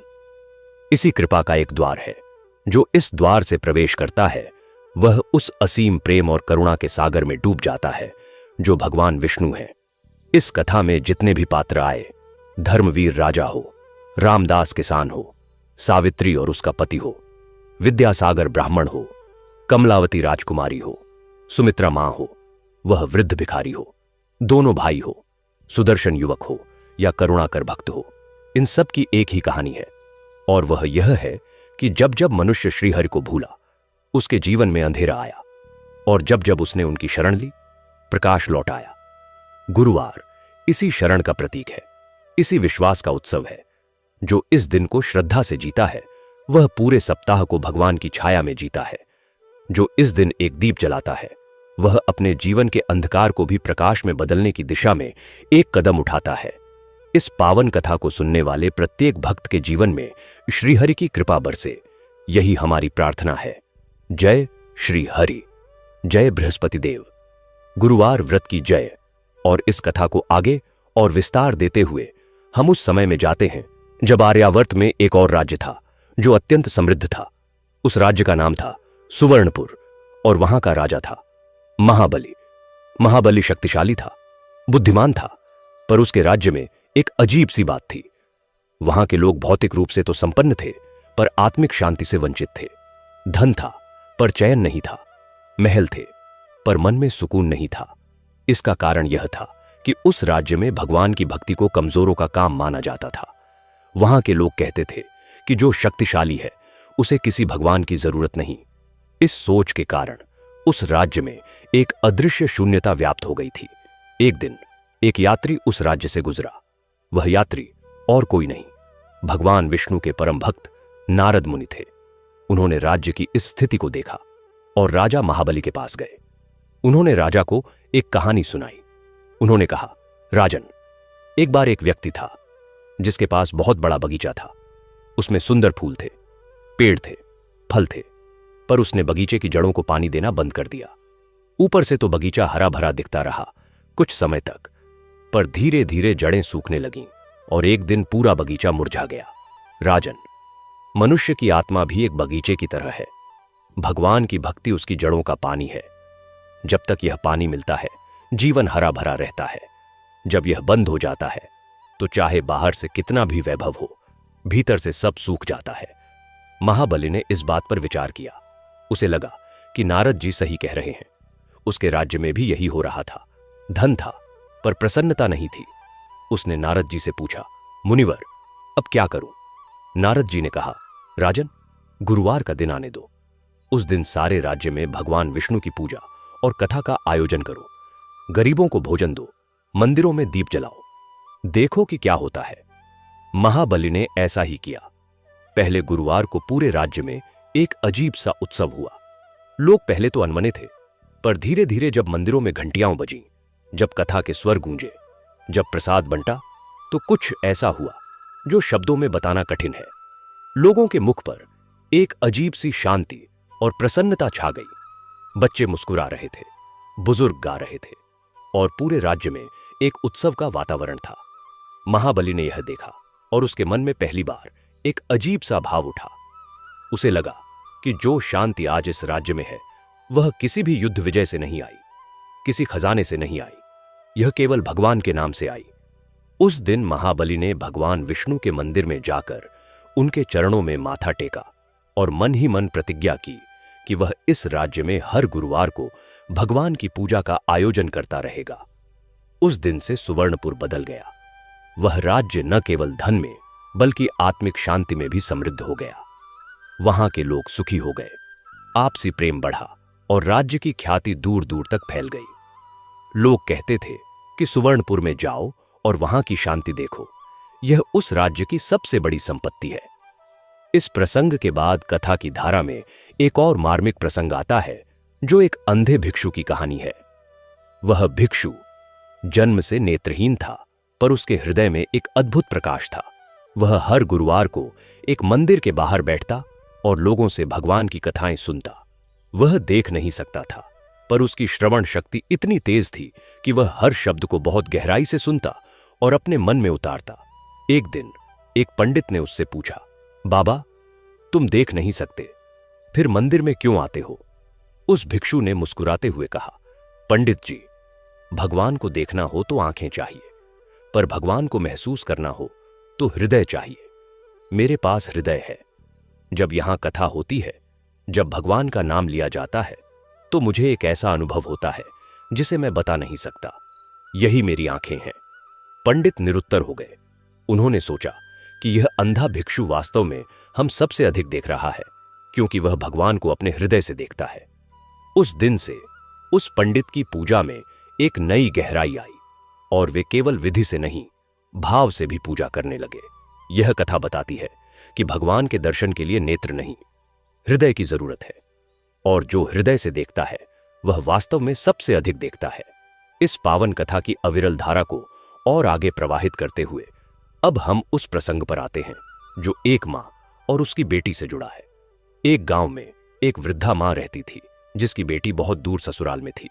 इसी कृपा का एक द्वार है। जो इस द्वार से प्रवेश करता है वह उस असीम प्रेम और करुणा के सागर में डूब जाता है जो भगवान विष्णु है। इस कथा में जितने भी पात्र आए, धर्मवीर राजा हो, रामदास किसान हो, सावित्री और उसका पति हो, विद्यासागर ब्राह्मण हो, कमलावती राजकुमारी हो, सुमित्रा मां हो, वह वृद्ध भिखारी हो, दोनों भाई हो, सुदर्शन युवक हो या करुणाकर भक्त हो, इन सब की एक ही कहानी है और वह यह है कि जब जब मनुष्य श्रीहरि को भूला, उसके जीवन में अंधेरा आया और जब जब उसने उनकी शरण ली, प्रकाश लौट आया। गुरुवार इसी शरण का प्रतीक है, इसी विश्वास का उत्सव है। जो इस दिन को श्रद्धा से जीता है वह पूरे सप्ताह को भगवान की छाया में जीता है। जो इस दिन एक दीप जलाता है वह अपने जीवन के अंधकार को भी प्रकाश में बदलने की दिशा में एक कदम उठाता है। इस पावन कथा को सुनने वाले प्रत्येक भक्त के जीवन में श्रीहरि की कृपा बरसे, यही हमारी प्रार्थना है। जय श्री हरि, जय बृहस्पति देव। गुरुवार व्रत की जय। और इस कथा को आगे और विस्तार देते हुए हम उस समय में जाते हैं जब आर्यावर्त में एक और राज्य था जो अत्यंत समृद्ध था। उस राज्य का नाम था सुवर्णपुर और वहां का राजा था महाबली। महाबली शक्तिशाली था, बुद्धिमान था, पर उसके राज्य में एक अजीब सी बात थी। वहां के लोग भौतिक रूप से तो संपन्न थे, पर आत्मिक शांति से वंचित थे। धन था, पर चैन नहीं था। महल थे, पर मन में सुकून नहीं था। इसका कारण यह था कि उस राज्य में भगवान की भक्ति को कमजोरों का काम माना जाता था। वहां के लोग कहते थे कि जो शक्तिशाली है उसे किसी भगवान की जरूरत नहीं। इस सोच के कारण उस राज्य में एक अदृश्य शून्यता व्याप्त हो गई थी। एक दिन एक यात्री उस राज्य से गुजरा। वह यात्री और कोई नहीं, भगवान विष्णु के परम भक्त नारद मुनि थे। उन्होंने राज्य की इस स्थिति को देखा और राजा महाबली के पास गए। उन्होंने राजा को एक कहानी सुनाई। उन्होंने कहा, राजन, एक बार एक व्यक्ति था जिसके पास बहुत बड़ा बगीचा था। उसमें सुंदर फूल थे, पेड़ थे, फल थे, पर उसने बगीचे की जड़ों को पानी देना बंद कर दिया। ऊपर से तो बगीचा हरा भरा दिखता रहा कुछ समय तक, पर धीरे धीरे जड़ें सूखने लगीं और एक दिन पूरा बगीचा मुरझा गया। राजन, मनुष्य की आत्मा भी एक बगीचे की तरह है। भगवान की भक्ति उसकी जड़ों का पानी है। जब तक यह पानी मिलता है, जीवन हरा भरा रहता है। जब यह बंद हो जाता है, तो चाहे बाहर से कितना भी वैभव हो, भीतर से सब सूख जाता है। महाबली ने इस बात पर विचार किया। उसे लगा कि नारद जी सही कह रहे हैं। उसके राज्य में भी यही हो रहा था। धन था, पर प्रसन्नता नहीं थी। उसने नारद जी से पूछा, मुनिवर, अब क्या करूं? नारद जी ने कहा, राजन, गुरुवार का दिन आने दो। उस दिन सारे राज्य में भगवान विष्णु की पूजा और कथा का आयोजन करो। गरीबों को भोजन दो, मंदिरों में दीप जलाओ, देखो कि क्या होता है। महाबली ने ऐसा ही किया। पहले गुरुवार को पूरे राज्य में एक अजीब सा उत्सव हुआ। लोग पहले तो अनमने थे, पर धीरे धीरे जब मंदिरों में घंटियां बजीं, जब कथा के स्वर गूंजे, जब प्रसाद बंटा, तो कुछ ऐसा हुआ जो शब्दों में बताना कठिन है। लोगों के मुख पर एक अजीब सी शांति और प्रसन्नता छा गई। बच्चे मुस्कुरा रहे थे, बुजुर्ग गा रहे थे और पूरे राज्य में एक उत्सव का वातावरण था। महाबली ने यह देखा और उसके मन में पहली बार एक अजीब सा भाव उठा। उसे लगा कि जो शांति आज इस राज्य में है, वह किसी भी युद्ध विजय से नहीं आई, किसी खजाने से नहीं आई, यह केवल भगवान के नाम से आई। उस दिन महाबली ने भगवान विष्णु के मंदिर में जाकर उनके चरणों में माथा टेका और मन ही मन प्रतिज्ञा की कि वह इस राज्य में हर गुरुवार को भगवान की पूजा का आयोजन करता रहेगा। उस दिन से सुवर्णपुर बदल गया। वह राज्य न केवल धन में बल्कि आत्मिक शांति में भी समृद्ध हो गया। वहां के लोग सुखी हो गए, आपसी प्रेम बढ़ा और राज्य की ख्याति दूर दूर तक फैल गई। लोग कहते थे कि सुवर्णपुर में जाओ और वहां की शांति देखो, यह उस राज्य की सबसे बड़ी संपत्ति है। इस प्रसंग के बाद कथा की धारा में एक और मार्मिक प्रसंग आता है, जो एक अंधे भिक्षु की कहानी है। वह भिक्षु जन्म से नेत्रहीन था, पर उसके हृदय में एक अद्भुत प्रकाश था। वह हर गुरुवार को एक मंदिर के बाहर बैठता और लोगों से भगवान की कथाएं सुनता। वह देख नहीं सकता था, पर उसकी श्रवण शक्ति इतनी तेज थी कि वह हर शब्द को बहुत गहराई से सुनता और अपने मन में उतारता। एक दिन एक पंडित ने उससे पूछा, बाबा, तुम देख नहीं सकते, फिर मंदिर में क्यों आते हो? उस भिक्षु ने मुस्कुराते हुए कहा, पंडित जी, भगवान को देखना हो तो आंखें चाहिए, पर भगवान को महसूस करना हो तो हृदय चाहिए। मेरे पास हृदय है। जब यहां कथा होती है, जब भगवान का नाम लिया जाता है, तो मुझे एक ऐसा अनुभव होता है जिसे मैं बता नहीं सकता। यही मेरी आंखें हैं। पंडित निरुत्तर हो गए। उन्होंने सोचा कि यह अंधा भिक्षु वास्तव में हम सबसे अधिक देख रहा है, क्योंकि वह भगवान को अपने हृदय से देखता है। उस दिन से उस पंडित की पूजा में एक नई गहराई आई और वे केवल विधि से नहीं, भाव से भी पूजा करने लगे। यह कथा बताती है कि भगवान के दर्शन के लिए नेत्र नहीं, हृदय की जरूरत है, और जो हृदय से देखता है वह वास्तव में सबसे अधिक देखता है। इस पावन कथा की अविरल धारा को और आगे प्रवाहित करते हुए अब हम उस प्रसंग पर आते हैं जो एक मां और उसकी बेटी से जुड़ा है। एक गांव में एक वृद्धा मां रहती थी जिसकी बेटी बहुत दूर ससुराल में थी।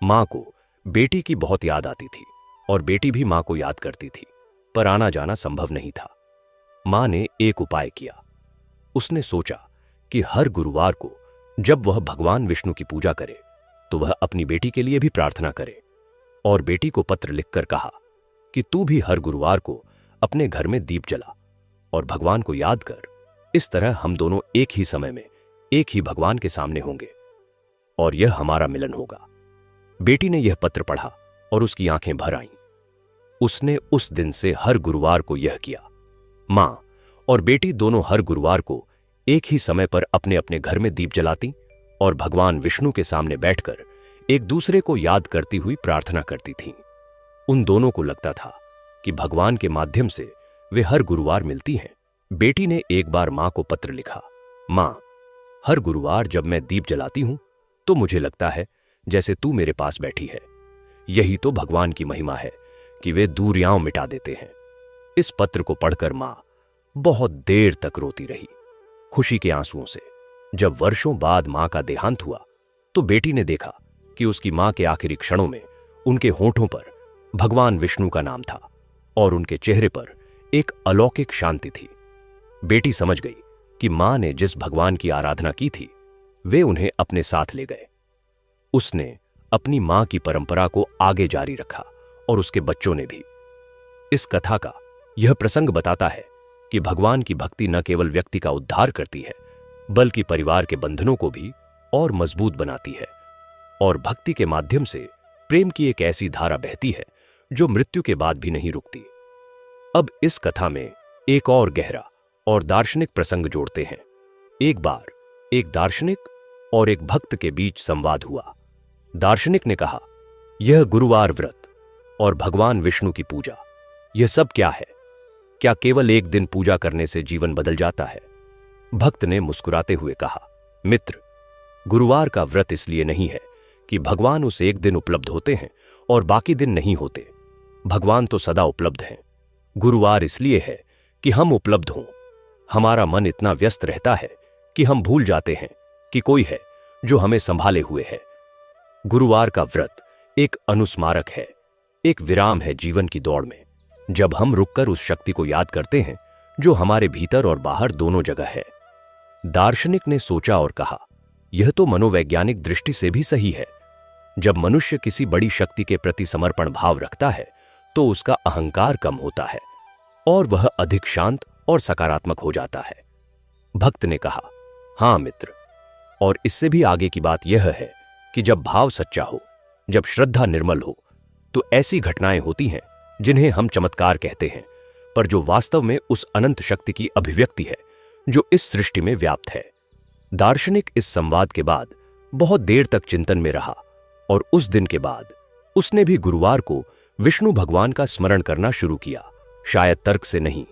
मां को बेटी की बहुत याद आती थी और बेटी भी मां को याद करती थी, पर आना जाना संभव नहीं था। मां ने एक उपाय किया। उसने सोचा कि हर गुरुवार को जब वह भगवान विष्णु की पूजा करे तो वह अपनी बेटी के लिए भी प्रार्थना करे और बेटी को पत्र लिखकर कहा कि तू भी हर गुरुवार को अपने घर में दीप जला और भगवान को याद कर। इस तरह हम दोनों एक ही समय में एक ही भगवान के सामने होंगे और यह हमारा मिलन होगा। बेटी ने यह पत्र पढ़ा और उसकी आंखें भर आईं। उसने उस दिन से हर गुरुवार को यह किया। मां और बेटी दोनों हर गुरुवार को एक ही समय पर अपने अपने घर में दीप जलाती और भगवान विष्णु के सामने बैठकर एक दूसरे को याद करती हुई प्रार्थना करती थीं। उन दोनों को लगता था कि भगवान के माध्यम से वे हर गुरुवार मिलती हैं। बेटी ने एक बार मां को पत्र लिखा, मां, हर गुरुवार जब मैं दीप जलाती हूं तो मुझे लगता है जैसे तू मेरे पास बैठी है। यही तो भगवान की महिमा है कि वे दूरियां मिटा देते हैं। इस पत्र को पढ़कर मां बहुत देर तक रोती रही, खुशी के आंसुओं से। जब वर्षों बाद मां का देहांत हुआ तो बेटी ने देखा कि उसकी मां के आखिरी क्षणों में उनके होठों पर भगवान विष्णु का नाम था और उनके चेहरे पर एक अलौकिक शांति थी। बेटी समझ गई कि मां ने जिस भगवान की आराधना की थी वे उन्हें अपने साथ ले गए। उसने अपनी मां की परंपरा को आगे जारी रखा और उसके बच्चों ने भी। इस कथा का यह प्रसंग बताता है कि भगवान की भक्ति न केवल व्यक्ति का उद्धार करती है बल्कि परिवार के बंधनों को भी और मजबूत बनाती है और भक्ति के माध्यम से प्रेम की एक ऐसी धारा बहती है जो मृत्यु के बाद भी नहीं रुकती। अब इस कथा में एक और गहरा और दार्शनिक प्रसंग जोड़ते हैं। एक बार एक दार्शनिक और एक भक्त के बीच संवाद हुआ। दार्शनिक ने कहा, यह गुरुवार व्रत और भगवान विष्णु की पूजा, यह सब क्या है? क्या केवल एक दिन पूजा करने से जीवन बदल जाता है? भक्त ने मुस्कुराते हुए कहा, मित्र, गुरुवार का व्रत इसलिए नहीं है कि भगवान उस एक दिन उपलब्ध होते हैं और बाकी दिन नहीं होते। भगवान तो सदा उपलब्ध हैं। गुरुवार इसलिए है कि हम उपलब्ध हों। हमारा मन इतना व्यस्त रहता है कि हम भूल जाते हैं कि कोई है जो हमें संभाले हुए है। गुरुवार का व्रत एक अनुस्मारक है, एक विराम है जीवन की दौड़ में, जब हम रुककर उस शक्ति को याद करते हैं जो हमारे भीतर और बाहर दोनों जगह है। दार्शनिक ने सोचा और कहा, यह तो मनोवैज्ञानिक दृष्टि से भी सही है। जब मनुष्य किसी बड़ी शक्ति के प्रति समर्पण भाव रखता है तो उसका अहंकार कम होता है और वह अधिक शांत और सकारात्मक हो जाता है। भक्त ने कहा, हां मित्र, और इससे भी आगे की बात यह है कि जब भाव सच्चा हो, जब श्रद्धा निर्मल हो, तो ऐसी घटनाएं होती हैं जिन्हें हम चमत्कार कहते हैं, पर जो वास्तव में उस अनंत शक्ति की अभिव्यक्ति है जो इस सृष्टि में व्याप्त है। दार्शनिक इस संवाद के बाद बहुत देर तक चिंतन में रहा और उस दिन के बाद उसने भी गुरुवार को विष्णु भगवान का स्मरण करना शुरू किया, शायद तर्क से नहीं,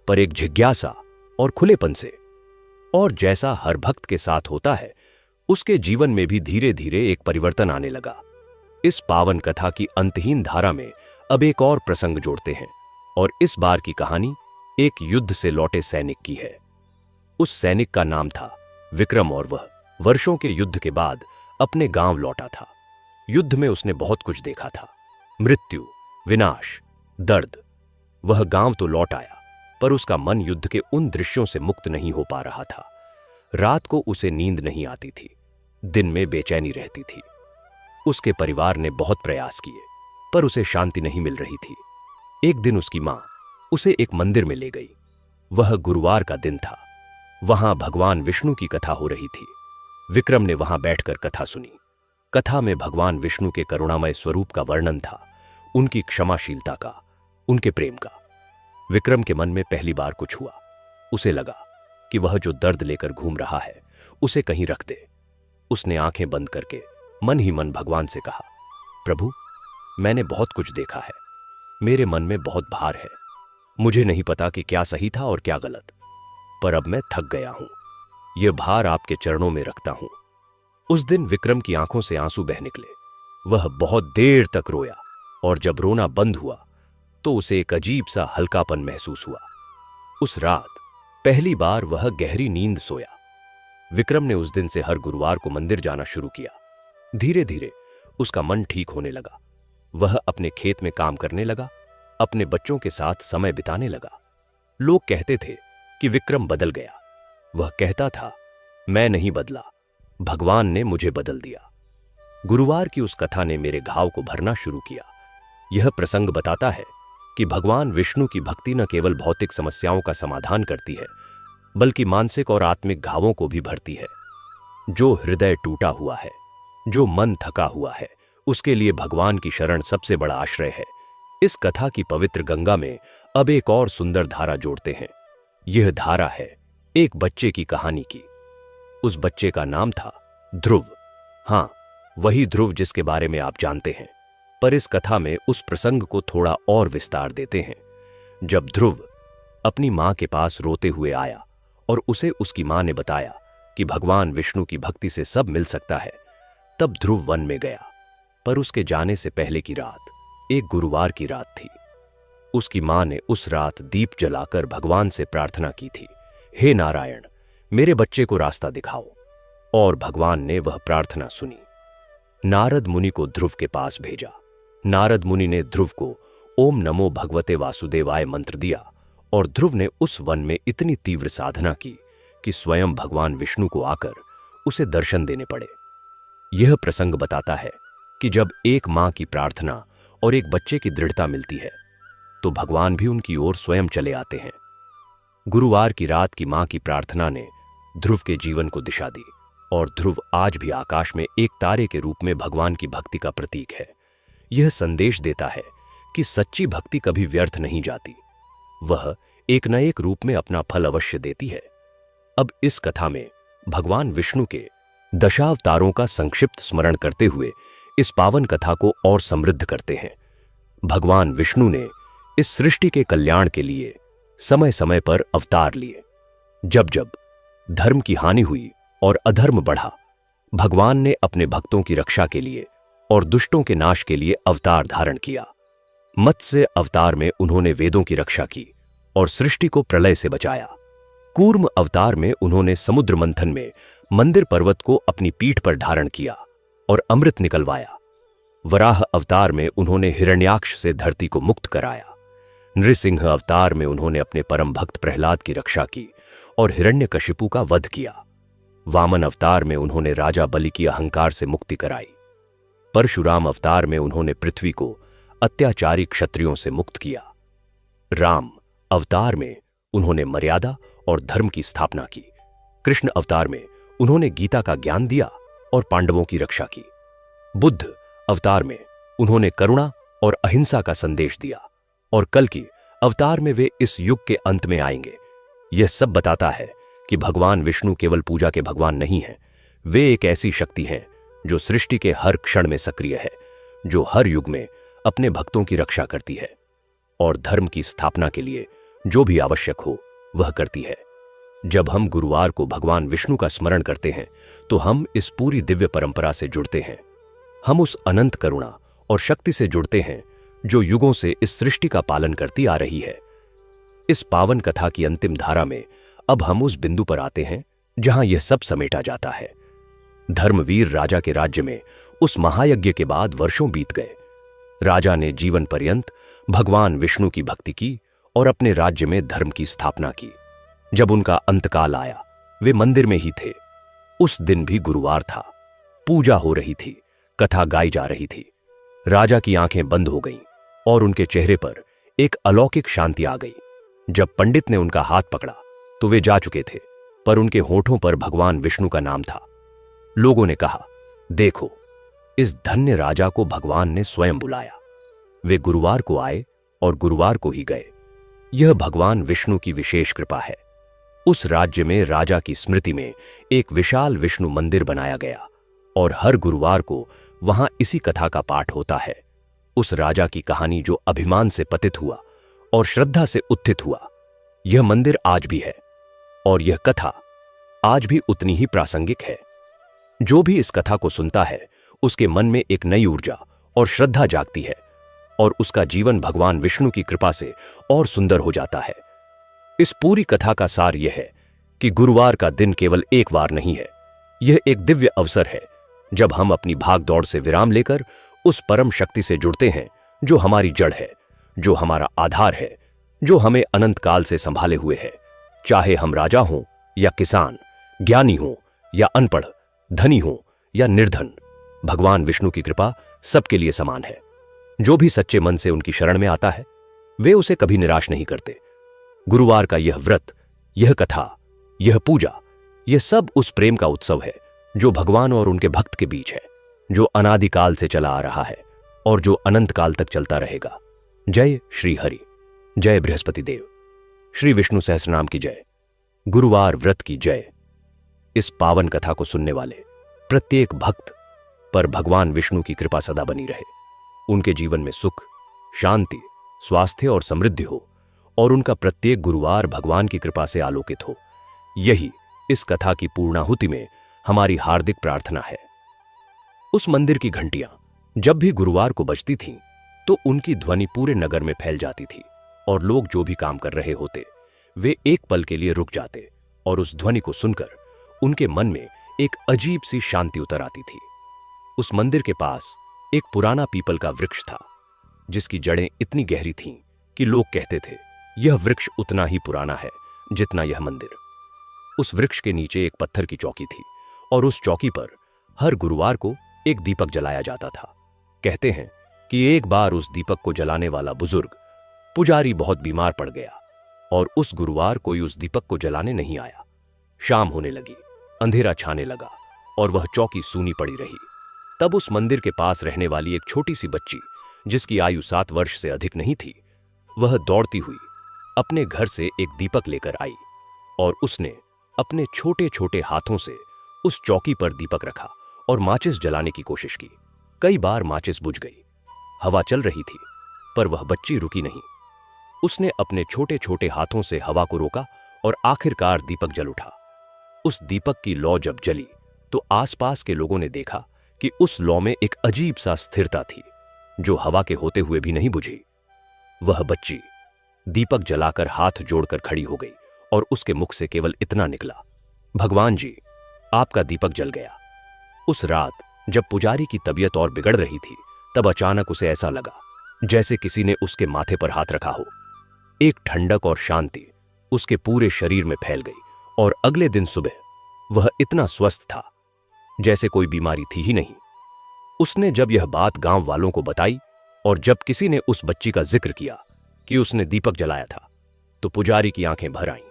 पर एक जिज्ञासा और खुलेपन से। और जैसा हर भक्त के साथ होता है, उसके जीवन में भी धीरे धीरे एक परिवर्तन आने लगा। इस पावन कथा की अंतहीन धारा में अब एक और प्रसंग जोड़ते हैं और इस बार की कहानी एक युद्ध से लौटे सैनिक की है। उस सैनिक का नाम था विक्रम और वह वर्षों के युद्ध के बाद अपने गांव लौटा था। युद्ध में उसने बहुत कुछ देखा था, मृत्यु, विनाश, दर्द। वह गांव तो लौट आया, पर उसका मन युद्ध के उन दृश्यों से मुक्त नहीं हो पा रहा था। रात को उसे नींद नहीं आती थी, दिन में बेचैनी रहती थी। उसके परिवार ने बहुत प्रयास किए, पर उसे शांति नहीं मिल रही थी। एक दिन उसकी मां उसे एक मंदिर में ले गई। वह गुरुवार का दिन था। वहां भगवान विष्णु की कथा हो रही थी। विक्रम ने वहां बैठकर कथा सुनी। कथा में भगवान विष्णु के करुणामय स्वरूप का वर्णन था, उनकी क्षमाशीलता का, उनके प्रेम का। विक्रम के मन में पहली बार कुछ हुआ। उसे लगा कि वह जो दर्द लेकर घूम रहा है उसे कहीं रख दे। उसने आंखें बंद करके मन ही मन भगवान से कहा, प्रभु, मैंने बहुत कुछ देखा है, मेरे मन में बहुत भार है। मुझे नहीं पता कि क्या सही था और क्या गलत, पर अब मैं थक गया हूं। यह भार आपके चरणों में रखता हूं। उस दिन विक्रम की आंखों से आंसू बह निकले। वह बहुत देर तक रोया और जब रोना बंद हुआ तो उसे एक अजीब सा हल्कापन महसूस हुआ। उस रात पहली बार वह गहरी नींद सोया। विक्रम ने उस दिन से हर गुरुवार को मंदिर जाना शुरू किया। धीरे धीरे उसका मन ठीक होने लगा। वह अपने खेत में काम करने लगा, अपने बच्चों के साथ समय बिताने लगा। लोग कहते थे कि विक्रम बदल गया। वह कहता था, मैं नहीं बदला, भगवान ने मुझे बदल दिया। गुरुवार की उस कथा ने मेरे घाव को भरना शुरू किया। यह प्रसंग बताता है कि भगवान विष्णु की भक्ति न केवल भौतिक समस्याओं का समाधान करती है, बल्कि मानसिक और आत्मिक घावों को भी भरती है। जो हृदय टूटा हुआ है, जो मन थका हुआ है, उसके लिए भगवान की शरण सबसे बड़ा आश्रय है। इस कथा की पवित्र गंगा में अब एक और सुंदर धारा जोड़ते हैं। यह धारा है एक बच्चे की कहानी की। उस बच्चे का नाम था ध्रुव। हां, वही ध्रुव जिसके बारे में आप जानते हैं। पर इस कथा में उस प्रसंग को थोड़ा और विस्तार देते हैं। जब ध्रुव अपनी मां के पास रोते हुए आया और उसे उसकी मां ने बताया कि भगवान विष्णु की भक्ति से सब मिल सकता है, तब ध्रुव वन में गया। पर उसके जाने से पहले की रात एक गुरुवार की रात थी। उसकी मां ने उस रात दीप जलाकर भगवान से प्रार्थना की थी, हे नारायण, मेरे बच्चे को रास्ता दिखाओ। और भगवान ने वह प्रार्थना सुनी। नारद मुनि को ध्रुव के पास भेजा। नारद मुनि ने ध्रुव को ओम नमो भगवते वासुदेवाय मंत्र दिया और ध्रुव ने उस वन में इतनी तीव्र साधना की कि स्वयं भगवान विष्णु को आकर उसे दर्शन देने पड़े। यह प्रसंग बताता है कि जब एक मां की प्रार्थना और एक बच्चे की दृढ़ता मिलती है, तो भगवान भी उनकी ओर स्वयं चले आते हैं। गुरुवार की रात की मां की प्रार्थना ने ध्रुव के जीवन को दिशा दी और ध्रुव आज भी आकाश में एक तारे के रूप में भगवान की भक्ति का प्रतीक है। यह संदेश देता है कि सच्ची भक्ति कभी व्यर्थ नहीं जाती, वह एक न एक रूप में अपना फल अवश्य देती है। अब इस कथा में भगवान विष्णु के दशावतारों का संक्षिप्त स्मरण करते हुए इस पावन कथा को और समृद्ध करते हैं। भगवान विष्णु ने इस सृष्टि के कल्याण के लिए समय समय पर अवतार लिए। जब जब धर्म की हानि हुई और अधर्म बढ़ा, भगवान ने अपने भक्तों की रक्षा के लिए और दुष्टों के नाश के लिए अवतार धारण किया। मत्स्य अवतार में उन्होंने वेदों की रक्षा की और सृष्टि को प्रलय से बचाया। कूर्म अवतार में उन्होंने समुद्र मंथन में मंदिर पर्वत को अपनी पीठ पर धारण किया और अमृत निकलवाया। वराह अवतार में उन्होंने हिरण्याक्ष से धरती को मुक्त कराया। नृसिंह अवतार में उन्होंने अपने परम भक्त प्रहलाद की रक्षा की और हिरण्यकशिपु का वध किया। वामन अवतार में उन्होंने राजा बलि की अहंकार से मुक्ति कराई। परशुराम अवतार में उन्होंने पृथ्वी को अत्याचारी क्षत्रियों से मुक्त किया। राम अवतार में उन्होंने मर्यादा और धर्म की स्थापना की। कृष्ण अवतार में उन्होंने गीता का ज्ञान दिया और पांडवों की रक्षा की। बुद्ध अवतार में उन्होंने करुणा और अहिंसा का संदेश दिया और कल्कि अवतार में वे इस युग के अंत में आएंगे। यह सब बताता है कि भगवान विष्णु केवल पूजा के भगवान नहीं हैं, वे एक ऐसी शक्ति हैं जो सृष्टि के हर क्षण में सक्रिय है, जो हर युग में अपने भक्तों की रक्षा करती है और धर्म की स्थापना के लिए जो भी आवश्यक हो वह करती है। जब हम गुरुवार को भगवान विष्णु का स्मरण करते हैं, तो हम इस पूरी दिव्य परंपरा से जुड़ते हैं। हम उस अनंत करुणा और शक्ति से जुड़ते हैं जो युगों से इस सृष्टि का पालन करती आ रही है। इस पावन कथा की अंतिम धारा में अब हम उस बिंदु पर आते हैं जहां यह सब समेटा जाता है। धर्मवीर राजा के राज्य में उस महायज्ञ के बाद वर्षों बीत गए। राजा ने जीवन पर्यंत भगवान विष्णु की भक्ति की और अपने राज्य में धर्म की स्थापना की। जब उनका अंतकाल आया, वे मंदिर में ही थे। उस दिन भी गुरुवार था, पूजा हो रही थी, कथा गाई जा रही थी। राजा की आंखें बंद हो गईं और उनके चेहरे पर एक अलौकिक शांति आ गई। जब पंडित ने उनका हाथ पकड़ा तो वे जा चुके थे, पर उनके होठों पर भगवान विष्णु का नाम था। लोगों ने कहा, देखो, इस धन्य राजा को भगवान ने स्वयं बुलाया। वे गुरुवार को आए और गुरुवार को ही गए। यह भगवान विष्णु की विशेष कृपा है। उस राज्य में राजा की स्मृति में एक विशाल विष्णु मंदिर बनाया गया और हर गुरुवार को वहां इसी कथा का पाठ होता है। उस राजा की कहानी जो अभिमान से पतित हुआ और श्रद्धा से उत्थित हुआ। यह मंदिर आज भी है और यह कथा आज भी उतनी ही प्रासंगिक है। जो भी इस कथा को सुनता है, उसके मन में एक नई ऊर्जा और श्रद्धा जागती है और उसका जीवन भगवान विष्णु की कृपा से और सुंदर हो जाता है। इस पूरी कथा का सार यह है कि गुरुवार का दिन केवल एक वार नहीं है, यह एक दिव्य अवसर है जब हम अपनी भाग दौड़ से विराम लेकर उस परम शक्ति से जुड़ते हैं जो हमारी जड़ है, जो हमारा आधार है, जो हमें अनंत काल से संभाले हुए है। चाहे हम राजा हों या किसान, ज्ञानी हों या अनपढ़, धनी हों या निर्धन, भगवान विष्णु की कृपा सबके लिए समान है। जो भी सच्चे मन से उनकी शरण में आता है वे उसे कभी निराश नहीं करते। गुरुवार का यह व्रत, यह कथा, यह पूजा, यह सब उस प्रेम का उत्सव है जो भगवान और उनके भक्त के बीच है, जो अनादिकाल से चला आ रहा है और जो अनंत काल तक चलता रहेगा। जय श्री हरि, जय बृहस्पति देव, श्री विष्णु सहस्रनाम की जय, गुरुवार व्रत की जय। इस पावन कथा को सुनने वाले प्रत्येक भक्त पर भगवान विष्णु की कृपा सदा बनी रहे, उनके जीवन में सुख, शांति, स्वास्थ्य और समृद्धि हो और उनका प्रत्येक गुरुवार भगवान की कृपा से आलोकित हो। यही इस कथा की पूर्णाहुति में हमारी हार्दिक प्रार्थना है। उस मंदिर की घंटियां जब भी गुरुवार को बजती थीं, तो उनकी ध्वनि पूरे नगर में फैल जाती थी और लोग जो भी काम कर रहे होते वे एक पल के लिए रुक जाते और उस ध्वनि को सुनकर उनके मन में एक अजीब सी शांति उतर आती थी। उस मंदिर के पास एक पुराना पीपल का वृक्ष था जिसकी जड़ें इतनी गहरी थीं कि लोग कहते थे यह वृक्ष उतना ही पुराना है जितना यह मंदिर। उस वृक्ष के नीचे एक पत्थर की चौकी थी और उस चौकी पर हर गुरुवार को एक दीपक जलाया जाता था। कहते हैं कि एक बार उस दीपक को जलाने वाला बुजुर्ग पुजारी बहुत बीमार पड़ गया और उस गुरुवार कोई उस दीपक को जलाने नहीं आया। शाम होने लगी, अंधेरा छाने लगा और वह चौकी सूनी पड़ी रही। तब उस मंदिर के पास रहने वाली एक छोटी सी बच्ची, जिसकी आयु 7 वर्ष से अधिक नहीं थी, वह दौड़ती हुई अपने घर से एक दीपक लेकर आई और उसने अपने छोटे छोटे हाथों से उस चौकी पर दीपक रखा और माचिस जलाने की कोशिश की। कई बार माचिस बुझ गई। हवा चल रही थी पर वह बच्ची रुकी नहीं। उसने अपने छोटे छोटे हाथों से हवा को रोका और आखिरकार दीपक जल उठा। उस दीपक की लौ जब जली तो आसपास के लोगों ने देखा कि उस लौ में एक अजीब सा स्थिरता थी जो हवा के होते हुए भी नहीं बुझी। वह बच्ची दीपक जलाकर हाथ जोड़कर खड़ी हो गई और उसके मुख से केवल इतना निकला, भगवान जी, आपका दीपक जल गया। उस रात जब पुजारी की तबीयत और बिगड़ रही थी, तब अचानक उसे ऐसा लगा जैसे किसी ने उसके माथे पर हाथ रखा हो। एक ठंडक और शांति उसके पूरे शरीर में फैल गई और अगले दिन सुबह वह इतना स्वस्थ था जैसे कोई बीमारी थी ही नहीं। उसने जब यह बात गांव वालों को बताई और जब किसी ने उस बच्ची का जिक्र किया कि उसने दीपक जलाया था, तो पुजारी की आंखें भर आईं।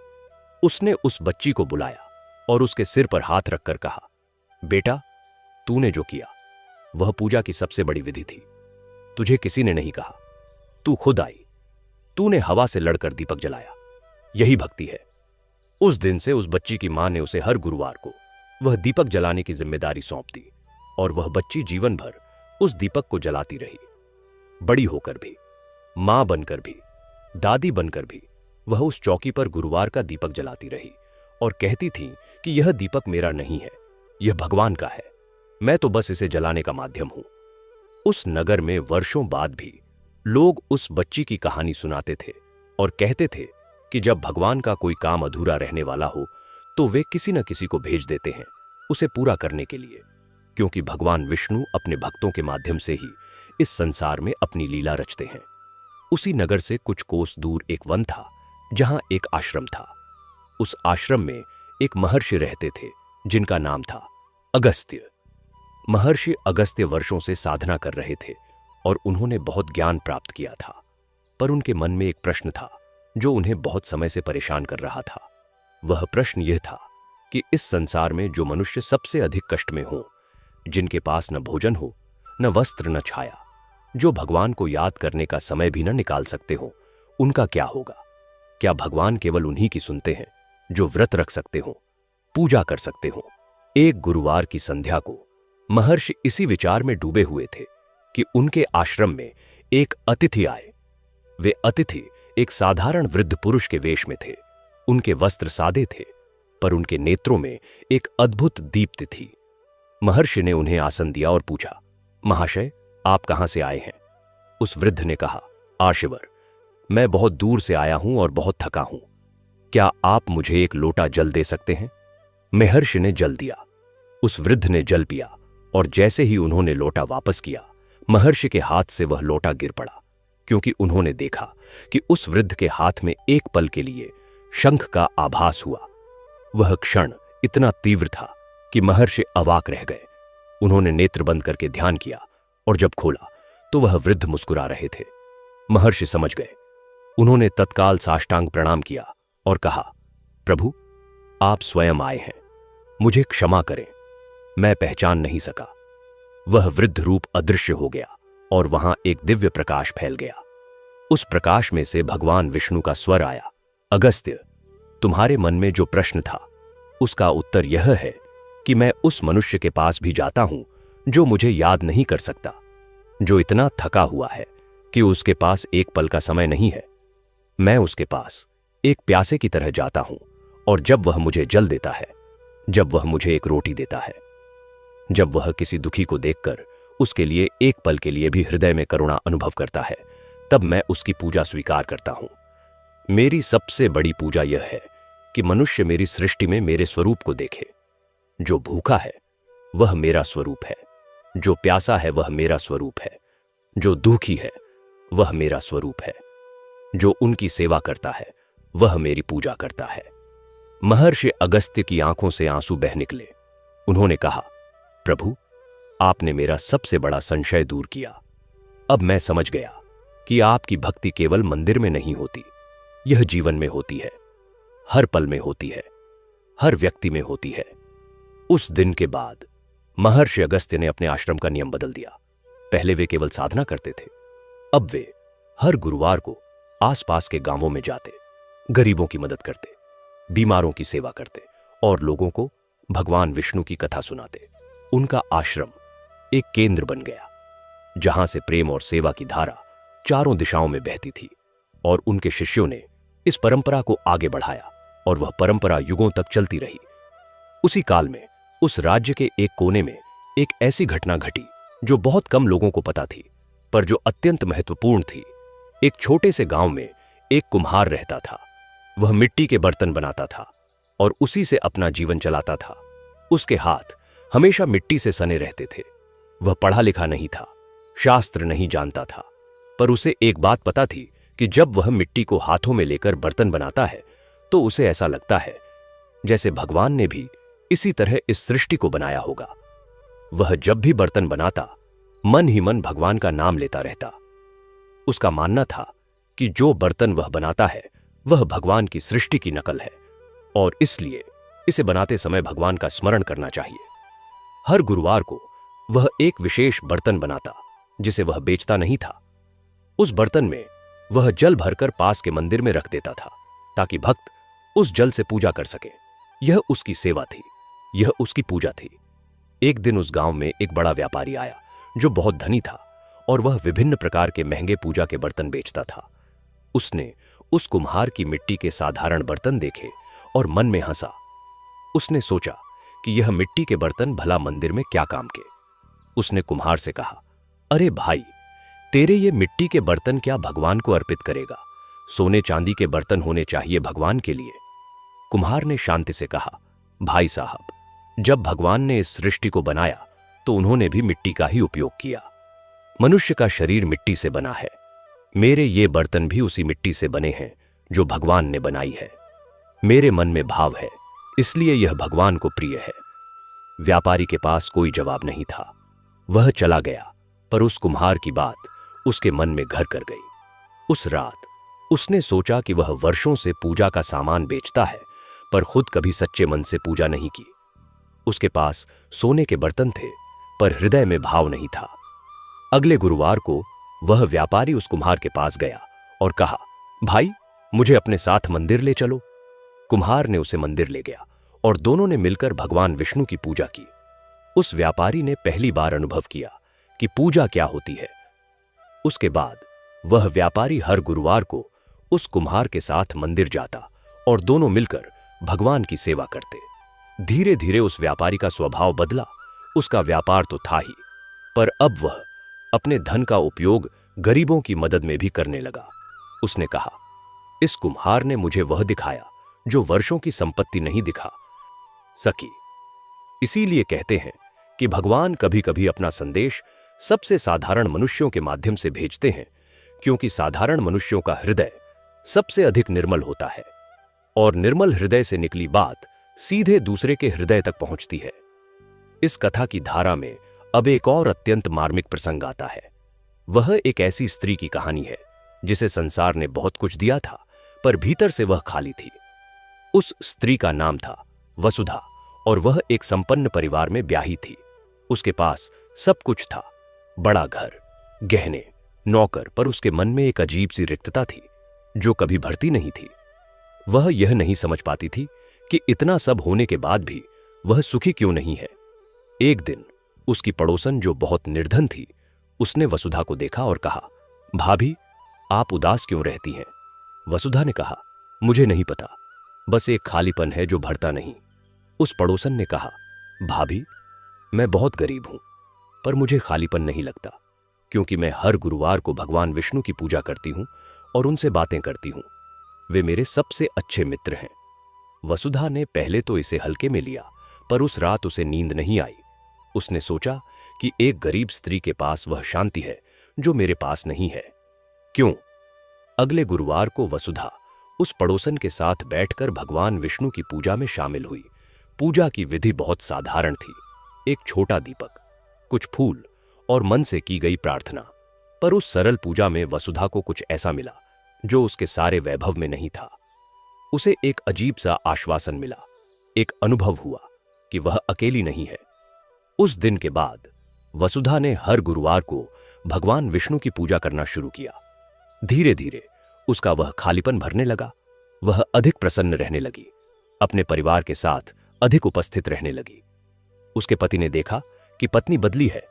उसने उस बच्ची को बुलाया और उसके सिर पर हाथ रखकर कहा, बेटा, तूने जो किया वह पूजा की सबसे बड़ी विधि थी। तुझे किसी ने नहीं कहा, तू खुद आई। तूने हवा से लड़कर दीपक जलाया। यही भक्ति है। उस दिन से उस बच्ची की मां ने उसे हर गुरुवार को वह दीपक जलाने की जिम्मेदारी सौंप दी और वह बच्ची जीवन भर उस दीपक को जलाती रही। बड़ी होकर भी, मां बनकर भी, दादी बनकर भी वह उस चौकी पर गुरुवार का दीपक जलाती रही और कहती थी कि यह दीपक मेरा नहीं है, यह भगवान का है, मैं तो बस इसे जलाने का माध्यम हूं। उस नगर में वर्षों बाद भी लोग उस बच्ची की कहानी सुनाते थे और कहते थे कि जब भगवान का कोई काम अधूरा रहने वाला हो तो वे किसी न किसी को भेज देते हैं उसे पूरा करने के लिए, क्योंकि भगवान विष्णु अपने भक्तों के माध्यम से ही इस संसार में अपनी लीला रचते हैं। उसी नगर से कुछ कोस दूर एक वन था जहां एक आश्रम था। उस आश्रम में एक महर्षि रहते थे जिनका नाम था अगस्त्य। महर्षि अगस्त्य वर्षों से साधना कर रहे थे और उन्होंने बहुत ज्ञान प्राप्त किया था, पर उनके मन में एक प्रश्न था जो उन्हें बहुत समय से परेशान कर रहा था। वह प्रश्न यह था कि इस संसार में जो मनुष्य सबसे अधिक कष्ट में हो, जिनके पास न भोजन हो, न वस्त्र, न छाया, जो भगवान को याद करने का समय भी न निकाल सकते हो, उनका क्या होगा? क्या भगवान केवल उन्हीं की सुनते हैं जो व्रत रख सकते हो, पूजा कर सकते हो? एक गुरुवार की संध्या को महर्षि इसी विचार में डूबे हुए थे कि उनके आश्रम में एक अतिथि आए। वे अतिथि एक साधारण वृद्ध पुरुष के वेश में थे। उनके वस्त्र सादे थे, पर उनके नेत्रों में एक अद्भुत दीप्ति थी। महर्षि ने उन्हें आसन दिया और पूछा, महाशय, आप कहां से आए हैं? उस वृद्ध ने कहा, आर्षवर, मैं बहुत दूर से आया हूं और बहुत थका हूं। क्या आप मुझे एक लोटा जल दे सकते हैं? महर्षि ने जल दिया। उस वृद्ध ने जल पिया और जैसे ही उन्होंने लोटा वापस किया, महर्षि के हाथ से वह लोटा गिर पड़ा, क्योंकि उन्होंने देखा कि उस वृद्ध के हाथ में एक पल के लिए शंख का आभास हुआ। वह क्षण इतना तीव्र था कि महर्षि अवाक रह गए। उन्होंने नेत्र बंद करके ध्यान किया और जब खोला तो वह वृद्ध मुस्कुरा रहे थे। महर्षि समझ गए। उन्होंने तत्काल साष्टांग प्रणाम किया और कहा, प्रभु, आप स्वयं आए हैं, मुझे क्षमा करें, मैं पहचान नहीं सका। वह वृद्ध रूप अदृश्य हो गया और वहां एक दिव्य प्रकाश फैल गया। उस प्रकाश में से भगवान विष्णु का स्वर आया, अगस्त्य, तुम्हारे मन में जो प्रश्न था उसका उत्तर यह है कि मैं उस मनुष्य के पास भी जाता हूं जो मुझे याद नहीं कर सकता, जो इतना थका हुआ है कि उसके पास एक पल का समय नहीं है। मैं उसके पास एक प्यासे की तरह जाता हूं और जब वह मुझे जल देता है, जब वह मुझे एक रोटी देता है, जब वह किसी दुखी को देखकर उसके लिए एक पल के लिए भी हृदय में करुणा अनुभव करता है, तब मैं उसकी पूजा स्वीकार करता हूं। मेरी सबसे बड़ी पूजा यह है कि मनुष्य मेरी सृष्टि में मेरे स्वरूप को देखे। जो भूखा है वह मेरा स्वरूप है, जो प्यासा है वह मेरा स्वरूप है, जो दुखी है वह मेरा स्वरूप है, जो उनकी सेवा करता है वह मेरी पूजा करता है। महर्षि अगस्त्य की आंखों से आंसू बह निकले। उन्होंने कहा, प्रभु, आपने मेरा सबसे बड़ा संशय दूर किया। अब मैं समझ गया कि आपकी भक्ति केवल मंदिर में नहीं होती, यह जीवन में होती है, हर पल में होती है, हर व्यक्ति में होती है। उस दिन के बाद महर्षि अगस्त्य ने अपने आश्रम का नियम बदल दिया। पहले वे केवल साधना करते थे, अब वे हर गुरुवार को आसपास के गांवों में जाते, गरीबों की मदद करते, बीमारों की सेवा करते और लोगों को भगवान विष्णु की कथा सुनाते। उनका आश्रम एक केंद्र बन गया जहां से प्रेम और सेवा की धारा चारों दिशाओं में बहती थी और उनके शिष्यों ने इस परंपरा को आगे बढ़ाया और वह परंपरा युगों तक चलती रही। उसी काल में उस राज्य के एक कोने में एक ऐसी घटना घटी जो बहुत कम लोगों को पता थी, पर जो अत्यंत महत्वपूर्ण थी। एक छोटे से गांव में एक कुम्हार रहता था। वह मिट्टी के बर्तन बनाता था और उसी से अपना जीवन चलाता था। उसके हाथ हमेशा मिट्टी से सने रहते थे। वह पढ़ा लिखा नहीं था, शास्त्र नहीं जानता था, पर उसे एक बात पता थी कि जब वह मिट्टी को हाथों में लेकर बर्तन बनाता है तो उसे ऐसा लगता है जैसे भगवान ने भी इसी तरह इस सृष्टि को बनाया होगा। वह जब भी बर्तन बनाता मन ही मन भगवान का नाम लेता रहता। उसका मानना था कि जो बर्तन वह बनाता है वह भगवान की सृष्टि की नकल है और इसलिए इसे बनाते समय भगवान का स्मरण करना चाहिए। हर गुरुवार को वह एक विशेष बर्तन बनाता जिसे वह बेचता नहीं था। उस बर्तन में वह जल भरकर पास के मंदिर में रख देता था ताकि भक्त उस जल से पूजा कर सके। यह उसकी सेवा थी, यह उसकी पूजा थी। एक दिन उस गांव में एक बड़ा व्यापारी आया जो बहुत धनी था और वह विभिन्न प्रकार के महंगे पूजा के बर्तन बेचता था। उसने उस कुम्हार की मिट्टी के साधारण बर्तन देखे और मन में हंसा। उसने सोचा कि यह मिट्टी के बर्तन भला मंदिर में क्या काम के। उसने कुम्हार से कहा, अरे भाई, तेरे ये मिट्टी के बर्तन क्या भगवान को अर्पित करेगा? सोने चांदी के बर्तन होने चाहिए भगवान के लिए। कुम्हार ने शांति से कहा, भाई साहब, जब भगवान ने इस सृष्टि को बनाया तो उन्होंने भी मिट्टी का ही उपयोग किया। मनुष्य का शरीर मिट्टी से बना है। मेरे ये बर्तन भी उसी मिट्टी से बने हैं जो भगवान ने बनाई है। मेरे मन में भाव है, इसलिए यह भगवान को प्रिय है। व्यापारी के पास कोई जवाब नहीं था। वह चला गया, पर उस कुम्हार की बात उसके मन में घर कर गई। उस रात उसने सोचा कि वह वर्षों से पूजा का सामान बेचता है, पर खुद कभी सच्चे मन से पूजा नहीं की। उसके पास सोने के बर्तन थे, पर हृदय में भाव नहीं था। अगले गुरुवार को वह व्यापारी उस कुम्हार के पास गया और कहा, भाई, मुझे अपने साथ मंदिर ले चलो। कुम्हार ने उसे मंदिर ले गया और दोनों ने मिलकर भगवान विष्णु की पूजा की। उस व्यापारी ने पहली बार अनुभव किया कि पूजा क्या होती है। उसके बाद वह व्यापारी हर गुरुवार को उस कुम्हार के साथ मंदिर जाता और दोनों मिलकर भगवान की सेवा करते। धीरे धीरे उस व्यापारी का स्वभाव बदला। उसका व्यापार तो था ही, पर अब वह अपने धन का उपयोग गरीबों की मदद में भी करने लगा। उसने कहा, इस कुम्हार ने मुझे वह दिखाया जो वर्षों की संपत्ति नहीं दिखा सकी। इसीलिए कहते हैं कि भगवान कभी कभी अपना संदेश सबसे साधारण मनुष्यों के माध्यम से भेजते हैं, क्योंकि साधारण मनुष्यों का हृदय सबसे अधिक निर्मल होता है और निर्मल हृदय से निकली बात सीधे दूसरे के हृदय तक पहुंचती है। इस कथा की धारा में अब एक और अत्यंत मार्मिक प्रसंग आता है। वह एक ऐसी स्त्री की कहानी है जिसे संसार ने बहुत कुछ दिया था, पर भीतर से वह खाली थी। उस स्त्री का नाम था वसुधा और वह एक संपन्न परिवार में ब्याही थी। उसके पास सब कुछ था, बड़ा घर, गहने, नौकर, पर उसके मन में एक अजीब सी रिक्तता थी जो कभी भरती नहीं थी। वह यह नहीं समझ पाती थी कि इतना सब होने के बाद भी वह सुखी क्यों नहीं है। एक दिन उसकी पड़ोसन जो बहुत निर्धन थी, उसने वसुधा को देखा और कहा, भाभी, आप उदास क्यों रहती हैं? वसुधा ने कहा, मुझे नहीं पता, बस एक खालीपन है जो भरता नहीं। उस पड़ोसन ने कहा, भाभी, मैं बहुत गरीब हूं, पर मुझे खालीपन नहीं लगता, क्योंकि मैं हर गुरुवार को भगवान विष्णु की पूजा करती हूं और उनसे बातें करती हूं। वे मेरे सबसे अच्छे मित्र हैं। वसुधा ने पहले तो इसे हल्के में लिया, पर उस रात उसे नींद नहीं आई। उसने सोचा कि एक गरीब स्त्री के पास वह शांति है जो मेरे पास नहीं है। क्यों? अगले गुरुवार को वसुधा उस पड़ोसन के साथ बैठकर भगवान विष्णु की पूजा में शामिल हुई। पूजा की विधि बहुत साधारण थी। एक छोटा दीपक, कुछ फूल और मन से की गई प्रार्थना। पर उस सरल पूजा में वसुधा को कुछ ऐसा मिला जो उसके सारे वैभव में नहीं था। उसे एक अजीब सा आश्वासन मिला, एक अनुभव हुआ कि वह अकेली नहीं है। उस दिन के बाद वसुधा ने हर गुरुवार को भगवान विष्णु की पूजा करना शुरू किया। धीरे धीरे उसका वह खालीपन भरने लगा। वह अधिक प्रसन्न रहने लगी, अपने परिवार के साथ अधिक उपस्थित रहने लगी। उसके पति ने देखा कि पत्नी बदली है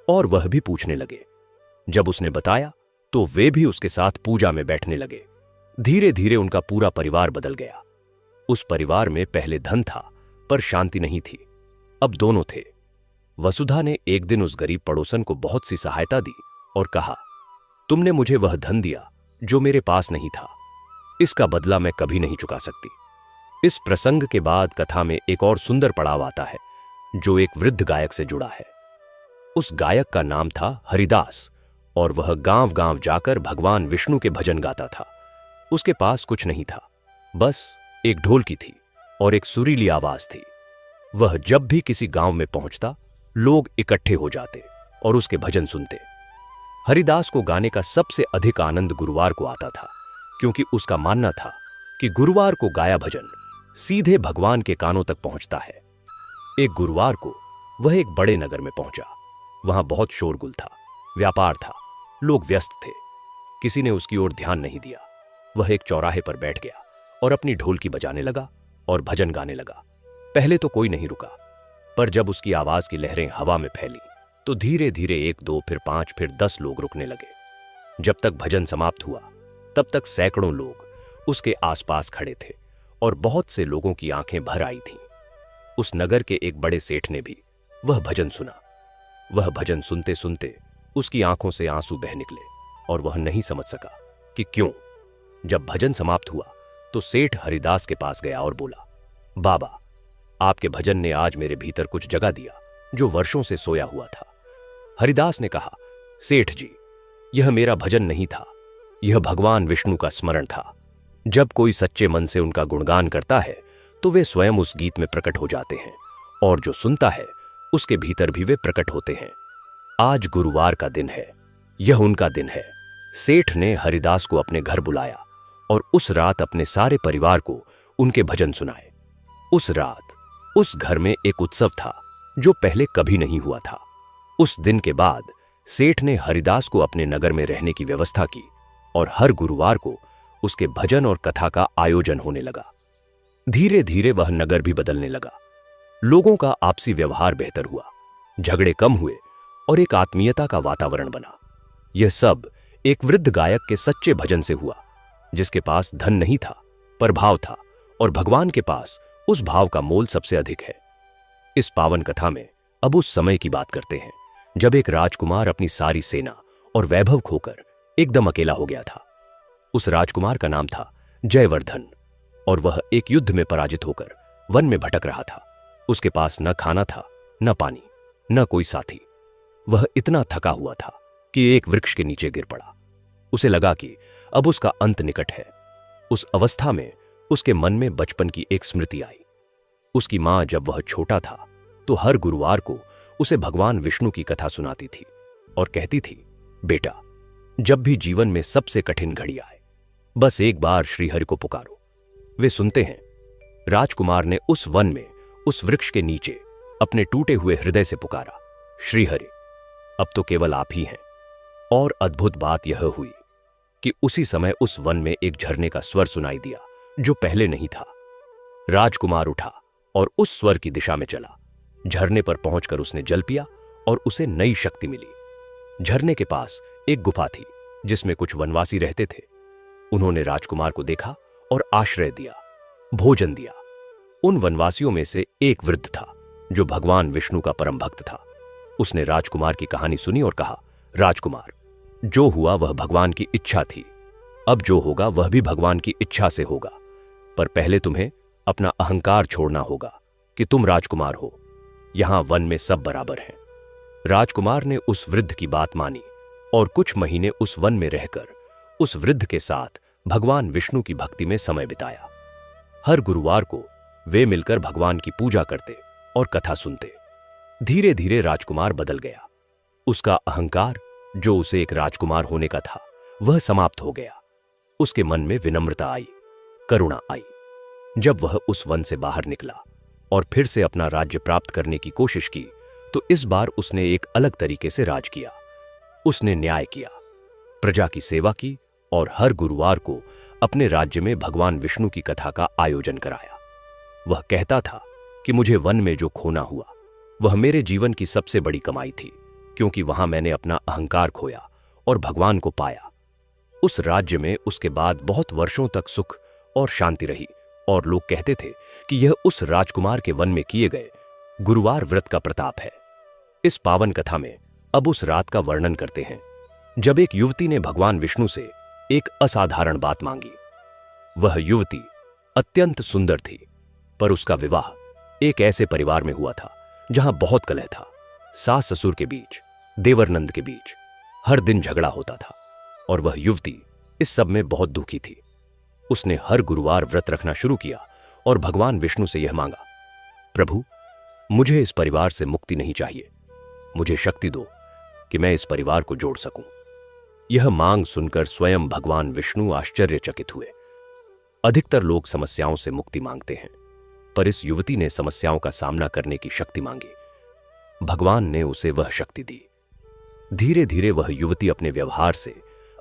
और वह भी पूछने लगे। जब उसने बताया तो वे भी उसके साथ पूजा में बैठने लगे। धीरे धीरे उनका पूरा परिवार बदल गया। उस परिवार में पहले धन था, पर शांति नहीं थी। अब दोनों थे। वसुधा ने एक दिन उस गरीब पड़ोसन को बहुत सी सहायता दी और कहा, तुमने मुझे वह धन दिया जो मेरे पास नहीं था, इसका बदला मैं कभी नहीं चुका सकती। इस प्रसंग के बाद कथा में एक और सुंदर पड़ाव आता है जो एक वृद्ध गायक से जुड़ा है। उस गायक का नाम था हरिदास और वह गांव गांव जाकर भगवान विष्णु के भजन गाता था। उसके पास कुछ नहीं था, बस एक ढोलकी थी और एक सुरीली आवाज थी। वह जब भी किसी गांव में पहुंचता, लोग इकट्ठे हो जाते और उसके भजन सुनते। हरिदास को गाने का सबसे अधिक आनंद गुरुवार को आता था, क्योंकि उसका मानना था कि गुरुवार को गाया भजन सीधे भगवान के कानों तक पहुंचता है। एक गुरुवार को वह एक बड़े नगर में पहुंचा। वहां बहुत शोरगुल था, व्यापार था, लोग व्यस्त थे। किसी ने उसकी ओर ध्यान नहीं दिया। वह एक चौराहे पर बैठ गया और अपनी ढोलकी बजाने लगा और भजन गाने लगा। पहले तो कोई नहीं रुका, पर जब उसकी आवाज की लहरें हवा में फैली तो धीरे धीरे 1, 2, फिर 5, फिर 10 लोग रुकने लगे। जब तक भजन समाप्त हुआ, तब तक सैकड़ों लोग उसके आसपास खड़े थे और बहुत से लोगों की आंखें भर आई थीं। उस नगर के एक बड़े सेठ ने भी वह भजन सुना। वह भजन सुनते सुनते उसकी आंखों से आंसू बह निकले और वह नहीं समझ सका कि क्यों। जब भजन समाप्त हुआ तो सेठ हरिदास के पास गया और बोला, बाबा, आपके भजन ने आज मेरे भीतर कुछ जगा दिया जो वर्षों से सोया हुआ था। हरिदास ने कहा, सेठ जी, यह मेरा भजन नहीं था, यह भगवान विष्णु का स्मरण था। जब कोई सच्चे मन से उनका गुणगान करता है तो वे स्वयं उस गीत में प्रकट हो जाते हैं और जो सुनता है उसके भीतर भी वे प्रकट होते हैं। आज गुरुवार का दिन है, यह उनका दिन है। सेठ ने हरिदास को अपने घर बुलाया और उस रात अपने सारे परिवार को उनके भजन सुनाए। उस रात उस घर में एक उत्सव था जो पहले कभी नहीं हुआ था। उस दिन के बाद सेठ ने हरिदास को अपने नगर में रहने की व्यवस्था की और हर गुरुवार को उसके भजन और कथा का आयोजन होने लगा। धीरे धीरे वह नगर भी बदलने लगा। लोगों का आपसी व्यवहार बेहतर हुआ, झगड़े कम हुए और एक आत्मीयता का वातावरण बना। यह सब एक वृद्ध गायक के सच्चे भजन से हुआ, जिसके पास धन नहीं था पर भाव था, और भगवान के पास उस भाव का मोल सबसे अधिक है। इस पावन कथा में अब उस समय की बात करते हैं जब एक राजकुमार अपनी सारी सेना और वैभव खोकर एकदम अकेला हो गया था। उस राजकुमार का नाम था जयवर्धन और वह एक युद्ध में पराजित होकर वन में भटक रहा था। उसके पास न खाना था, न पानी, न कोई साथी। वह इतना थका हुआ था कि एक वृक्ष के नीचे गिर पड़ा। उसे लगा कि अब उसका अंत निकट है। उस अवस्था में उसके मन में बचपन की एक स्मृति आई। उसकी मां जब वह छोटा था तो हर गुरुवार को उसे भगवान विष्णु की कथा सुनाती थी और कहती थी, बेटा, जब भी जीवन में सबसे कठिन घड़ी आए, बस एक बार श्रीहरि को पुकारो। वे सुनते हैं। राजकुमार ने उस वन में, उस वृक्ष के नीचे अपने टूटे हुए हृदय से पुकारा, श्रीहरि, अब तो केवल आप ही हैं। और अद्भुत बात यह हुई कि उसी समय उस वन में एक झरने का स्वर सुनाई दिया जो पहले नहीं था। राजकुमार उठा और उस स्वर की दिशा में चला। झरने पर पहुंचकर उसने जल पिया और उसे नई शक्ति मिली। झरने के पास एक गुफा थी जिसमें कुछ वनवासी रहते थे। उन्होंने राजकुमार को देखा और आश्रय दिया, भोजन दिया। उन वनवासियों में से एक वृद्ध था जो भगवान विष्णु का परम भक्त था। उसने राजकुमार की कहानी सुनी और कहा, राजकुमार, जो हुआ वह भगवान की इच्छा थी। अब जो होगा वह भी भगवान की इच्छा से होगा, पर पहले तुम्हें अपना अहंकार छोड़ना होगा कि तुम राजकुमार हो। यहां वन में सब बराबर हैं। राजकुमार ने उस वृद्ध की बात मानी और कुछ महीने उस वन में रहकर उस वृद्ध के साथ भगवान विष्णु की भक्ति में समय बिताया। हर गुरुवार को वे मिलकर भगवान की पूजा करते और कथा सुनते। धीरे धीरे राजकुमार बदल गया। उसका अहंकार, जो उसे एक राजकुमार होने का था, वह समाप्त हो गया। उसके मन में विनम्रता आई, करुणा आई। जब वह उस वन से बाहर निकला और फिर से अपना राज्य प्राप्त करने की कोशिश की, तो इस बार उसने एक अलग तरीके से राज किया। उसने न्याय किया, प्रजा की सेवा की और हर गुरुवार को अपने राज्य में भगवान विष्णु की कथा का आयोजन कराया। वह कहता था कि मुझे वन में जो खोना हुआ वह मेरे जीवन की सबसे बड़ी कमाई थी, क्योंकि वहां मैंने अपना अहंकार खोया और भगवान को पाया। उस राज्य में उसके बाद बहुत वर्षों तक सुख और शांति रही और लोग कहते थे कि यह उस राजकुमार के वन में किए गए गुरुवार व्रत का प्रताप है। इस पावन कथा में अब उस रात का वर्णन करते हैं जब एक युवती ने भगवान विष्णु से एक असाधारण बात मांगी। वह युवती अत्यंत सुंदर थी, पर उसका विवाह एक ऐसे परिवार में हुआ था जहां बहुत कलह था। सास ससुर के बीच, देवर नंद के बीच हर दिन झगड़ा होता था और वह युवती इस सब में बहुत दुखी थी। उसने हर गुरुवार व्रत रखना शुरू किया और भगवान विष्णु से यह मांगा, प्रभु, मुझे इस परिवार से मुक्ति नहीं चाहिए। मुझे शक्ति दो कि मैं इस परिवार को जोड़ सकूं। यह मांग सुनकर स्वयं भगवान विष्णु आश्चर्यचकित हुए। अधिकतर लोग समस्याओं से मुक्ति मांगते हैं, पर इस युवती ने समस्याओं का सामना करने की शक्ति मांगी। भगवान ने उसे वह शक्ति दी। धीरे धीरे वह युवती अपने व्यवहार से,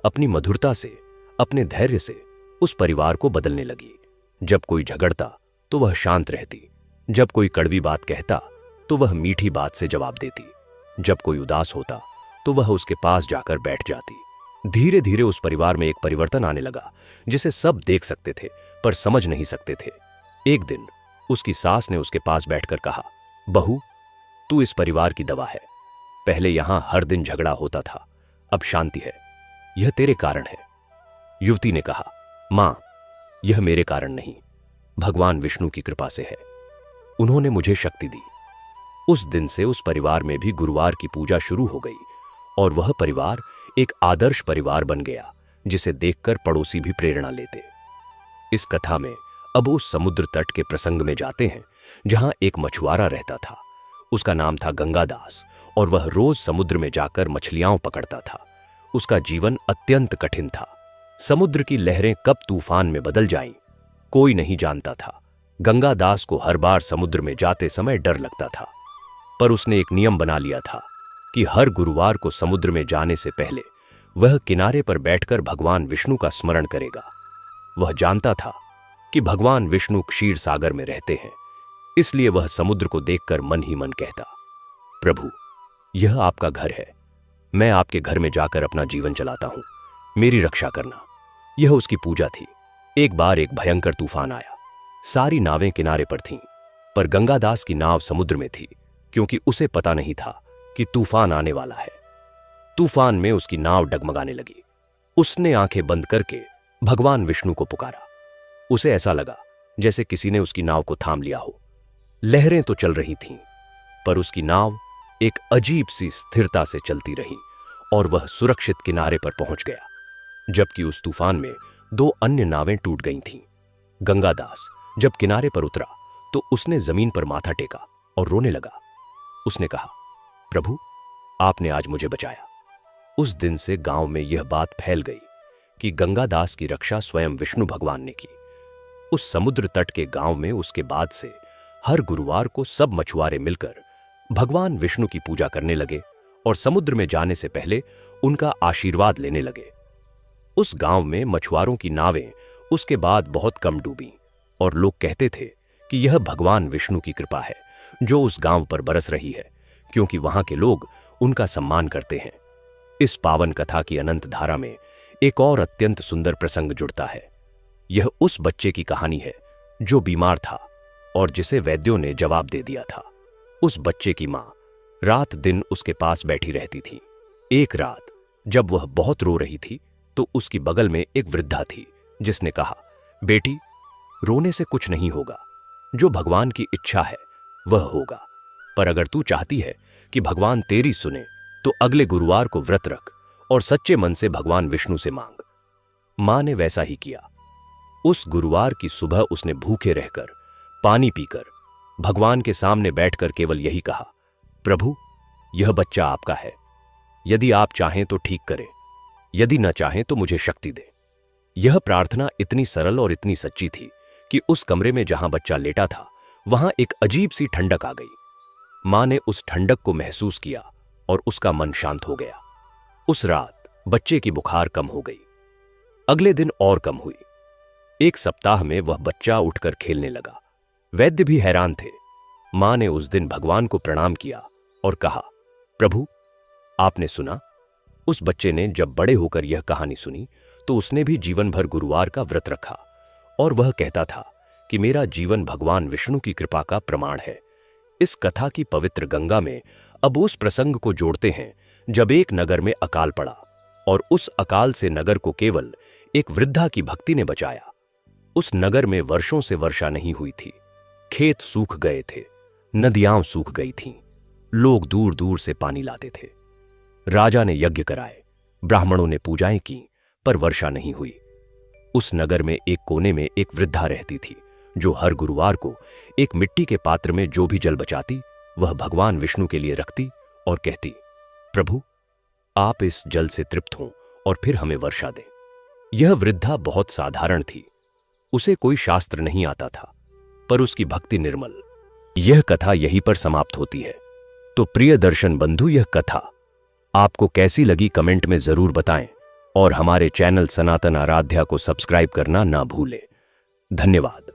अपनी मधुरता से, अपने धैर्य से उस परिवार को बदलने लगी। जब कोई झगड़ता तो वह शांत रहती, जब कोई कड़वी बात कहता तो वह मीठी बात से जवाब देती, जब कोई उदास होता तो वह उसके पास जाकर बैठ जाती। धीरे धीरे उस परिवार में एक परिवर्तन आने लगा जिसे सब देख सकते थे पर समझ नहीं सकते थे। एक दिन उसकी सास ने उसके पास बैठकर कहा, बहू, तू इस परिवार की दवा है। पहले यहां हर दिन झगड़ा होता था, अब शांति है। यह तेरे कारण है। युवती ने कहा, मां, यह मेरे कारण नहीं, भगवान विष्णु की कृपा से है। उन्होंने मुझे शक्ति दी। उस दिन से उस परिवार में भी गुरुवार की पूजा शुरू हो गई और वह परिवार एक आदर्श परिवार बन गया जिसे देखकर पड़ोसी भी प्रेरणा लेते। इस कथा में अब उस समुद्र तट के प्रसंग में जाते हैं जहां एक मछुआरा रहता था। उसका नाम था गंगादास और वह रोज समुद्र में जाकर मछलियां पकड़ता था। उसका जीवन अत्यंत कठिन था। समुद्र की लहरें कब तूफान में बदल जाएं, कोई नहीं जानता था। गंगादास को हर बार समुद्र में जाते समय डर लगता था, पर उसने एक नियम बना लिया था कि हर गुरुवार को समुद्र में जाने से पहले वह किनारे पर बैठकर भगवान विष्णु का स्मरण करेगा। वह जानता था कि भगवान विष्णु क्षीर सागर में रहते हैं, इसलिए वह समुद्र को देखकर मन ही मन कहता, प्रभु, यह आपका घर है। मैं आपके घर में जाकर अपना जीवन चलाता हूं, मेरी रक्षा करना। यह उसकी पूजा थी। एक बार एक भयंकर तूफान आया। सारी नावें किनारे पर थीं, पर गंगादास की नाव समुद्र में थी, क्योंकि उसे पता नहीं था कि तूफान आने वाला है। तूफान में उसकी नाव डगमगाने लगी। उसने आंखें बंद करके भगवान विष्णु को पुकारा। उसे ऐसा लगा जैसे किसी ने उसकी नाव को थाम लिया हो। लहरें तो चल रही थीं, पर उसकी नाव एक अजीब सी स्थिरता से चलती रही और वह सुरक्षित किनारे पर पहुंच गया। जबकि उस तूफान में दो अन्य नावें टूट गई थीं। गंगादास जब किनारे पर उतरा तो उसने जमीन पर माथा टेका और रोने लगा। उसने कहा, प्रभु, आपने आज मुझे बचाया। उस दिन से गांव में यह बात फैल गई कि गंगादास की रक्षा स्वयं विष्णु भगवान ने की। उस समुद्र तट के गांव में उसके बाद से हर गुरुवार को सब मछुआरे मिलकर भगवान विष्णु की पूजा करने लगे और समुद्र में जाने से पहले उनका आशीर्वाद लेने लगे। उस गांव में मछुआरों की नावें उसके बाद बहुत कम डूबीं और लोग कहते थे कि यह भगवान विष्णु की कृपा है जो उस गांव पर बरस रही है, क्योंकि वहां के लोग उनका सम्मान करते हैं। इस पावन कथा की अनंत धारा में एक और अत्यंत सुंदर प्रसंग जुड़ता है। यह उस बच्चे की कहानी है जो बीमार था और जिसे वैद्यों ने जवाब दे दिया था। उस बच्चे की मां रात दिन उसके पास बैठी रहती थी। एक रात जब वह बहुत रो रही थी तो उसकी बगल में एक वृद्धा थी जिसने कहा, बेटी, रोने से कुछ नहीं होगा, जो भगवान की इच्छा है वह होगा। पर अगर तू चाहती है कि भगवान तेरी सुने तो अगले गुरुवार को व्रत रख और सच्चे मन से भगवान विष्णु से मांग। मां ने वैसा ही किया। उस गुरुवार की सुबह उसने भूखे रहकर, पानी पीकर, भगवान के सामने बैठकर केवल यही कहा, प्रभु, यह बच्चा आपका है। यदि आप चाहें तो ठीक करें, यदि न चाहें तो मुझे शक्ति दें। यह प्रार्थना इतनी सरल और इतनी सच्ची थी कि उस कमरे में जहां बच्चा लेटा था वहां एक अजीब सी ठंडक आ गई। मां ने उस ठंडक को महसूस किया और उसका मन शांत हो गया। उस रात बच्चे की बुखार कम हो गई। अगले दिन और कम हुई। एक सप्ताह में वह बच्चा उठकर खेलने लगा। वैद्य भी हैरान थे। मां ने उस दिन भगवान को प्रणाम किया और कहा, प्रभु, आपने सुना। उस बच्चे ने जब बड़े होकर यह कहानी सुनी तो उसने भी जीवन भर गुरुवार का व्रत रखा और वह कहता था कि मेरा जीवन भगवान विष्णु की कृपा का प्रमाण है। इस कथा की पवित्र गंगा में अब उस प्रसंग को जोड़ते हैं जब एक नगर में अकाल पड़ा और उस अकाल से नगर को केवल एक वृद्धा की भक्ति ने बचाया। उस नगर में वर्षों से वर्षा नहीं हुई थी। खेत सूख गए थे, नदियां सूख गई थीं, लोग दूर दूर से पानी लाते थे। राजा ने यज्ञ कराए, ब्राह्मणों ने पूजाएं की, पर वर्षा नहीं हुई। उस नगर में एक कोने में एक वृद्धा रहती थी जो हर गुरुवार को एक मिट्टी के पात्र में जो भी जल बचाती वह भगवान विष्णु के लिए रखती और कहती, प्रभु, आप इस जल से तृप्त हों और फिर हमें वर्षा दें। यह वृद्धा बहुत साधारण थी। उसे कोई शास्त्र नहीं आता था, पर उसकी भक्ति निर्मल। यह कथा यहीं पर समाप्त होती है। तो प्रिय दर्शन बंधु, यह कथा आपको कैसी लगी कमेंट में जरूर बताएं और हमारे चैनल सनातन आराध्या को सब्सक्राइब करना ना भूलें। धन्यवाद।